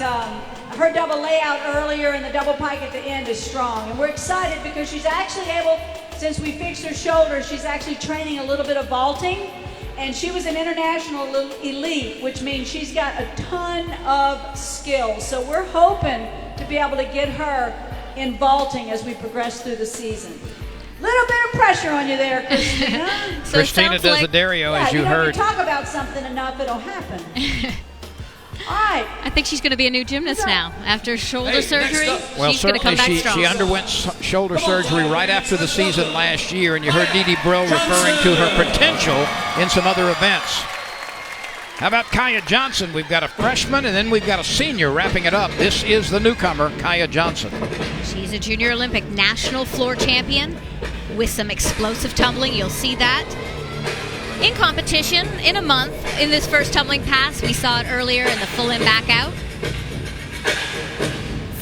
her double layout earlier and the double pike at the end is strong. And we're excited because she's actually able, since we fixed her shoulder, she's actually training a little bit of vaulting. And she was an international elite, which means she's got a ton of skills. So we're hoping to be able to get her in vaulting as we progress through the season. Little bit of pressure on you there, Christina. So Christina Desiderio, as you heard. If you talk about something enough, it'll happen. All right. I think she's going to be a new gymnast now. After shoulder surgery, Well, she's going to come back strong. she underwent shoulder surgery right after the season last year, and you heard Dee Dee Brill referring to her potential in some other events. How about Kaya Johnson? We've got a freshman, and then we've got a senior wrapping it up. This is the newcomer, Kaya Johnson. She's a Junior Olympic national floor champion with some explosive tumbling. You'll see that in competition in a month. In this first tumbling pass, we saw it earlier in the full in back out.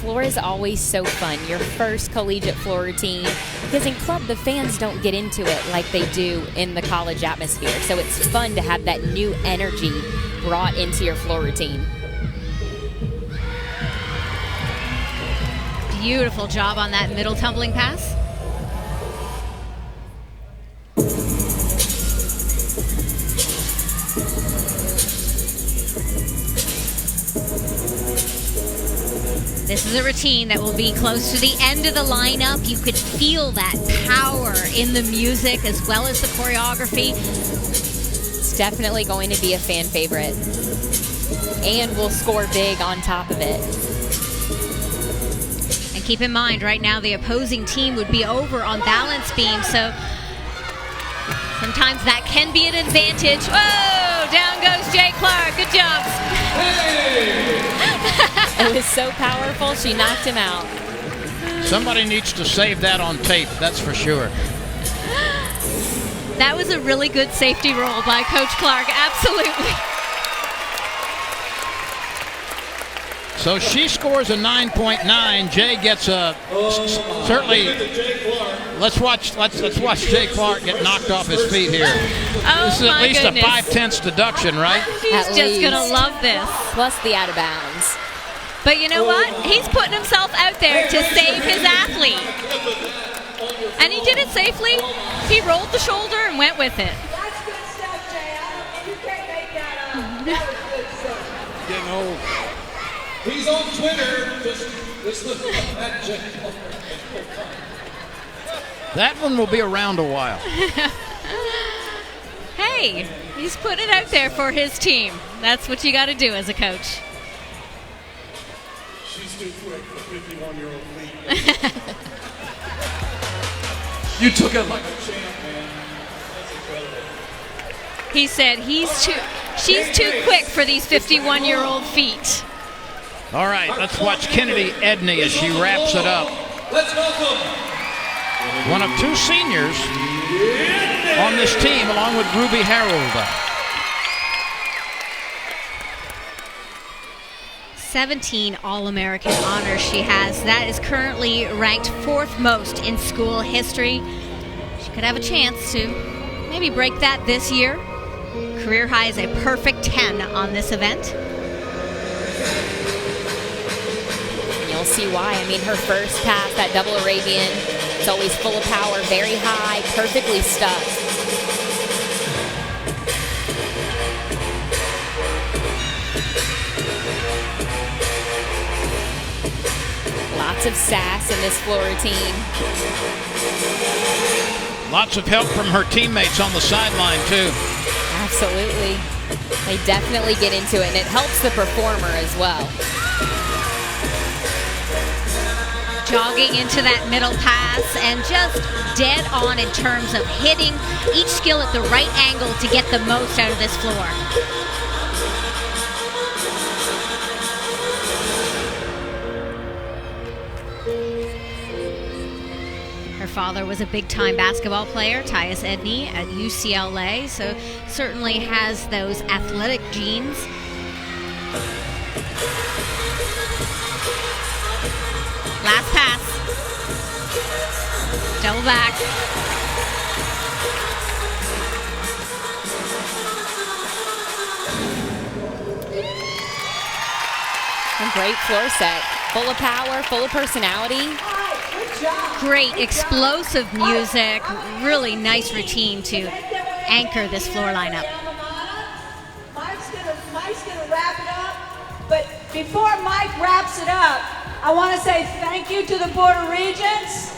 Floor is always so fun, your first collegiate floor routine, because in club the fans don't get into it like they do in the college atmosphere. So it's fun to have that new energy brought into your floor routine. Beautiful job on that middle tumbling pass. This is a routine that will be close to the end of the lineup. You could feel that power in the music as well as the choreography. It's definitely going to be a fan favorite. And will score big on top of it. And keep in mind, right now the opposing team would be over on balance beam, so sometimes that can be an advantage. Whoa! Down goes Jay Clark. Good job. It was so powerful, she knocked him out. Somebody needs to save that on tape, that's for sure. That was a really good safety roll by Coach Clark, absolutely. So she scores a 9.9. Jay gets a certainly. Let's watch Jay Clark get knocked off his feet here. Oh, this is at least goodness. a 5/10 deduction, right? He's just gonna love this. Plus the out of bounds. But you know what? He's putting himself out there to save his athlete. And he did it safely. He rolled the shoulder and went with it. That's good stuff, Jay. You can't make that up. That was good stuff. Getting old. He's on Twitter. Just look at that, Jay. That one will be around a while. Hey, he's putting it out there for his team. That's what you got to do as a coach. She's too quick for 51-year-old feet. You took it like a champ. He said she's too quick for these 51-year-old feet. All right, let's watch Kennedy Edney as she wraps it up. Let's welcome One of two seniors on this team, along with Ruby Harold. 17 All-American honors she has. That is currently ranked 4th most in school history. She could have a chance to maybe break that this year. Career high is a perfect 10 on this event. And you'll see why. I mean, her first pass, that double Arabian, it's always full of power, very high, perfectly stuck. Lots of sass in this floor routine. Lots of help from her teammates on the sideline, too. Absolutely. They definitely get into it, and it helps the performer as well. Jogging into that middle pass and just dead on in terms of hitting each skill at the right angle to get the most out of this floor. Her father was a big-time basketball player, Tyus Edney, at UCLA, so certainly has those athletic genes. Last pass. Double back. A great floor set. Full of power, full of personality. Great explosive music. Really nice routine to anchor this floor lineup. Mike's gonna wrap it up. But before Mike wraps it up, I want to say thank you to the Board of Regents.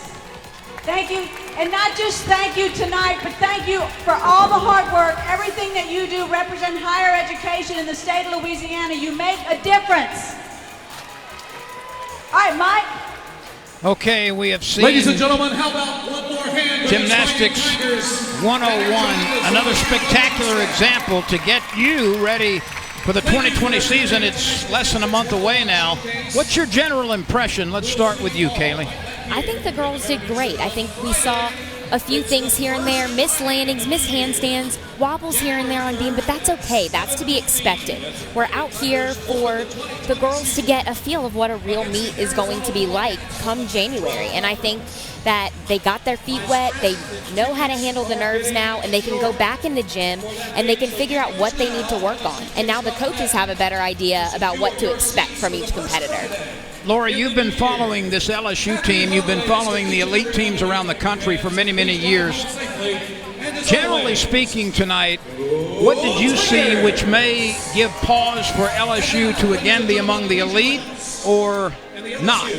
Thank you, and not just thank you tonight, but thank you for all the hard work, everything that you do represent higher education in the state of Louisiana. You make a difference. All right, Mike. Okay, we have seen Ladies and gentlemen, how about one more hand? for the Gymnastics Fighting Tigers? 101, another spectacular example to get you ready for the 2020 season. It's less than a month away now. What's your general impression? Let's start with you, Kaylee. I think the girls did great. I think we saw a few things here and there, missed landings, missed handstands, wobbles here and there on beam, but that's okay. That's to be expected. We're out here for the girls to get a feel of what a real meet is going to be like come January. And I think that they got their feet wet, they know how to handle the nerves now, and they can go back in the gym and they can figure out what they need to work on. And now the coaches have a better idea about what to expect from each competitor. Laura, you've been following this LSU team. You've been following the elite teams around the country for many, many years. Generally speaking tonight, what did you see which may give pause for LSU to again be among the elite or not?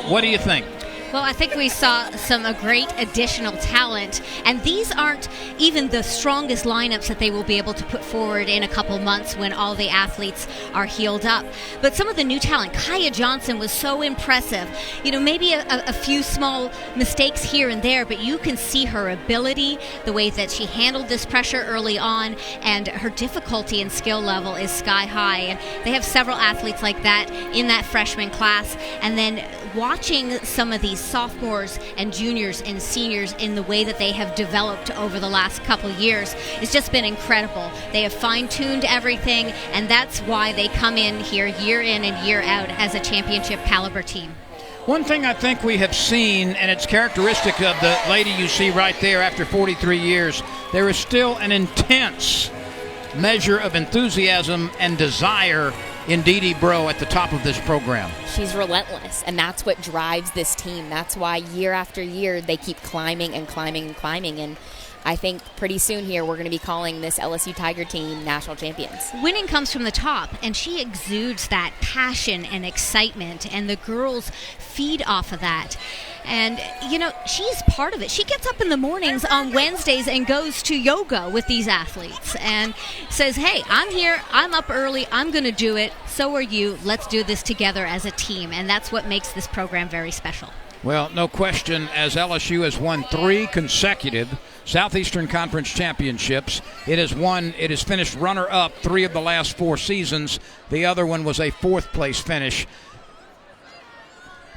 What do you think? Well, I think we saw a great additional talent, and these aren't even the strongest lineups that they will be able to put forward in a couple months when all the athletes are healed up. But some of the new talent, Kaya Johnson was so impressive. You know, maybe a few small mistakes here and there, but you can see her ability, the way that she handled this pressure early on, and her difficulty and skill level is sky high. And they have several athletes like that in that freshman class. And then watching some of these sophomores and juniors and seniors in the way that they have developed over the last couple years, it's just been incredible. They have fine-tuned everything, and that's why they come in here year in and year out as a championship caliber team. One thing I think we have seen, and it's characteristic of the lady you see right there after 43 years, there is still an intense measure of enthusiasm and desire in Dee Bro at the top of this program. She's relentless, and that's what drives this team. That's why year after year they keep climbing and climbing and climbing, and I think pretty soon here we're going to be calling this LSU Tiger team national champions. Winning comes from the top, and she exudes that passion and excitement, and the girls feed off of that. And, you know, she's part of it. She gets up in the mornings on Wednesdays and goes to yoga with these athletes and says, hey, I'm here, I'm up early, I'm going to do it, so are you, let's do this together as a team. And that's what makes this program very special. Well, no question, as LSU has won 3 consecutive Southeastern Conference championships. It has finished runner-up 3 of the last 4 seasons. The other one was a 4th-place finish.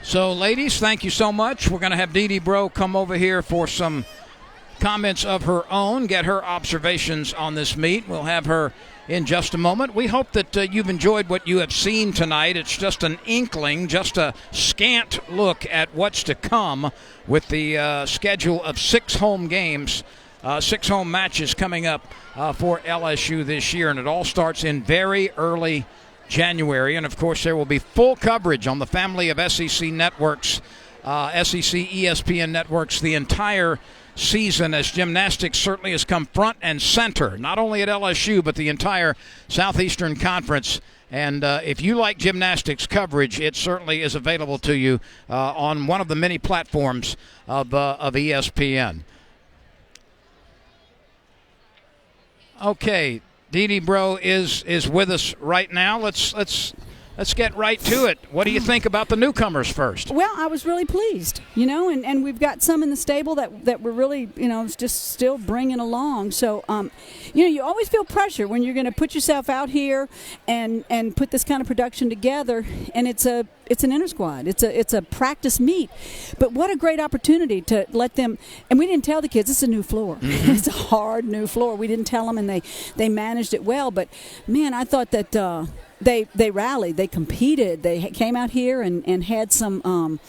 So, ladies, thank you so much. We're going to have Dee Bro come over here for some comments of her own, get her observations on this meet. We'll have her in just a moment. We hope that you've enjoyed what you have seen tonight. It's just an inkling, just a scant look at what's to come with the schedule of 6 home games, 6 home matches coming up for LSU this year, and it all starts in very early January. And, of course, there will be full coverage on the family of SEC networks, SEC ESPN networks, the entire season, as gymnastics certainly has come front and center, not only at LSU, but the entire Southeastern Conference. And if you like gymnastics coverage, it certainly is available to you on one of the many platforms of ESPN. Okay, Dee Bro is with us right now. Let's get right to it. What do you think about the newcomers first? Well, I was really pleased, and we've got some in the stable that we're really, just still bringing along. So, you always feel pressure when you're going to put yourself out here and put this kind of production together, and it's an inter squad. It's a practice meet. But what a great opportunity to let them, and we didn't tell the kids, it's a new floor. Mm-hmm. It's a hard new floor. We didn't tell them, and they managed it well. But, man, I thought that they rallied, they competed, they came out here and had some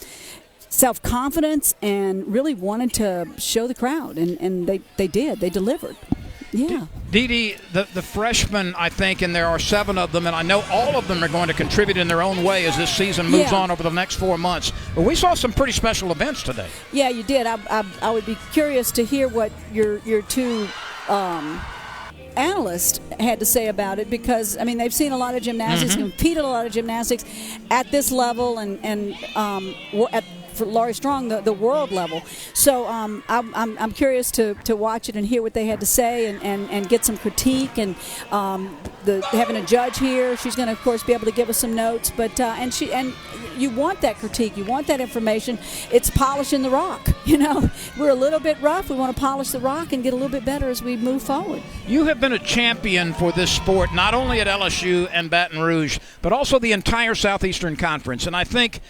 self-confidence and really wanted to show the crowd, and they did. They delivered. Yeah. Dee, the freshmen, I think, and there are 7 of them, and I know all of them are going to contribute in their own way as this season moves on over the next 4 months. But we saw some pretty special events today. Yeah, you did. I would be curious to hear what your 2 analysts had to say about it, because they've seen a lot of gymnastics, competed a lot of gymnastics at this level, and for Laurie Strong, the world level. So I'm curious to watch it and hear what they had to say and get some critique. And having a judge here, she's going to, of course, be able to give us some notes. But and you want that critique, you want that information. It's polishing the rock. We're a little bit rough. We want to polish the rock and get a little bit better as we move forward. You have been a champion for this sport, not only at LSU and Baton Rouge, but also the entire Southeastern Conference. And I think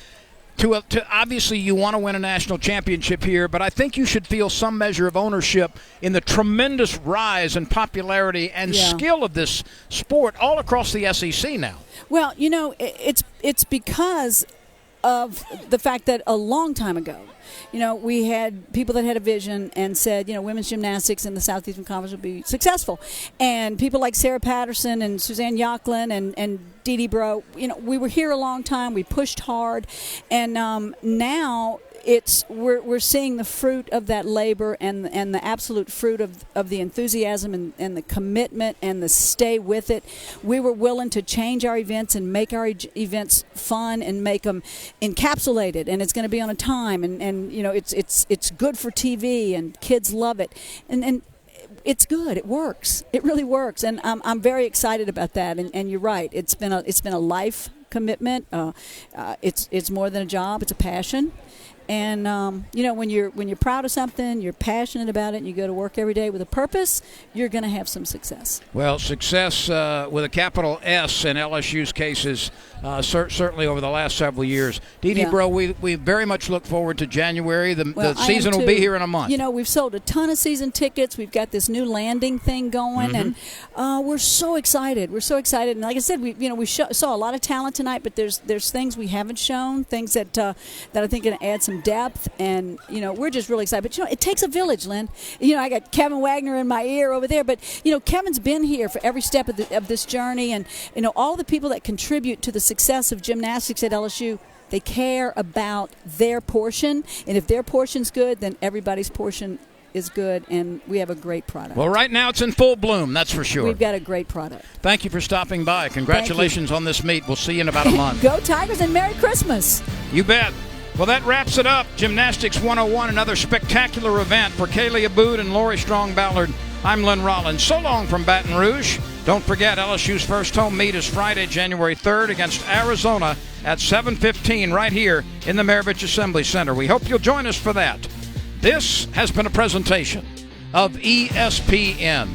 to obviously you want to win a national championship here, but I think you should feel some measure of ownership in the tremendous rise in popularity and skill of this sport all across the SEC now. Well, it's because of the fact that a long time ago, we had people that had a vision and said, women's gymnastics in the Southeastern Conference would be successful. And people like Sarah Patterson and Suzanne Yocklin and Dee Dee Bro, we were here a long time. We pushed hard. And now we're seeing the fruit of that labor and the absolute fruit of the enthusiasm and the commitment and the stay with it. We were willing to change our events and make our events fun and make them encapsulated, and it's going to be on a time, and it's good for TV and kids love it, and it's good. It works. It really works, and I'm very excited about that. And you're right. It's been a life commitment. It's more than a job. It's a passion. And when you're proud of something, you're passionate about it, and you go to work every day with a purpose, you're going to have some success. Well, success with a capital S in LSU's cases, certainly over the last several years. Dee Dee Bro, we very much look forward to January. The season will be here in a month. We've sold a ton of season tickets. We've got this new landing thing going, and we're so excited. We're so excited. And like I said, we saw a lot of talent tonight, but there's things we haven't shown, things that I think are going to add some depth, and we're just really excited. But it takes a village, Lynn. I got Kevin Wagner in my ear over there, but Kevin's been here for every step of this journey, and all the people that contribute to the success of gymnastics at LSU, they care about their portion, and if their portion's good, then everybody's portion is good, and we have a great product. Well, right now it's in full bloom, that's for sure. We've got a great product. Thank you for stopping by. Congratulations on this meet. We'll see you in about a month. Go Tigers, and Merry Christmas. You bet. Well, that wraps it up. Gymnastics 101, another spectacular event for Kaylee Abood and Laurie Strong-Ballard. I'm Lynn Rollins. So long from Baton Rouge. Don't forget, LSU's first home meet is Friday, January 3rd against Arizona at 7:15 right here in the Maravich Assembly Center. We hope you'll join us for that. This has been a presentation of ESPN.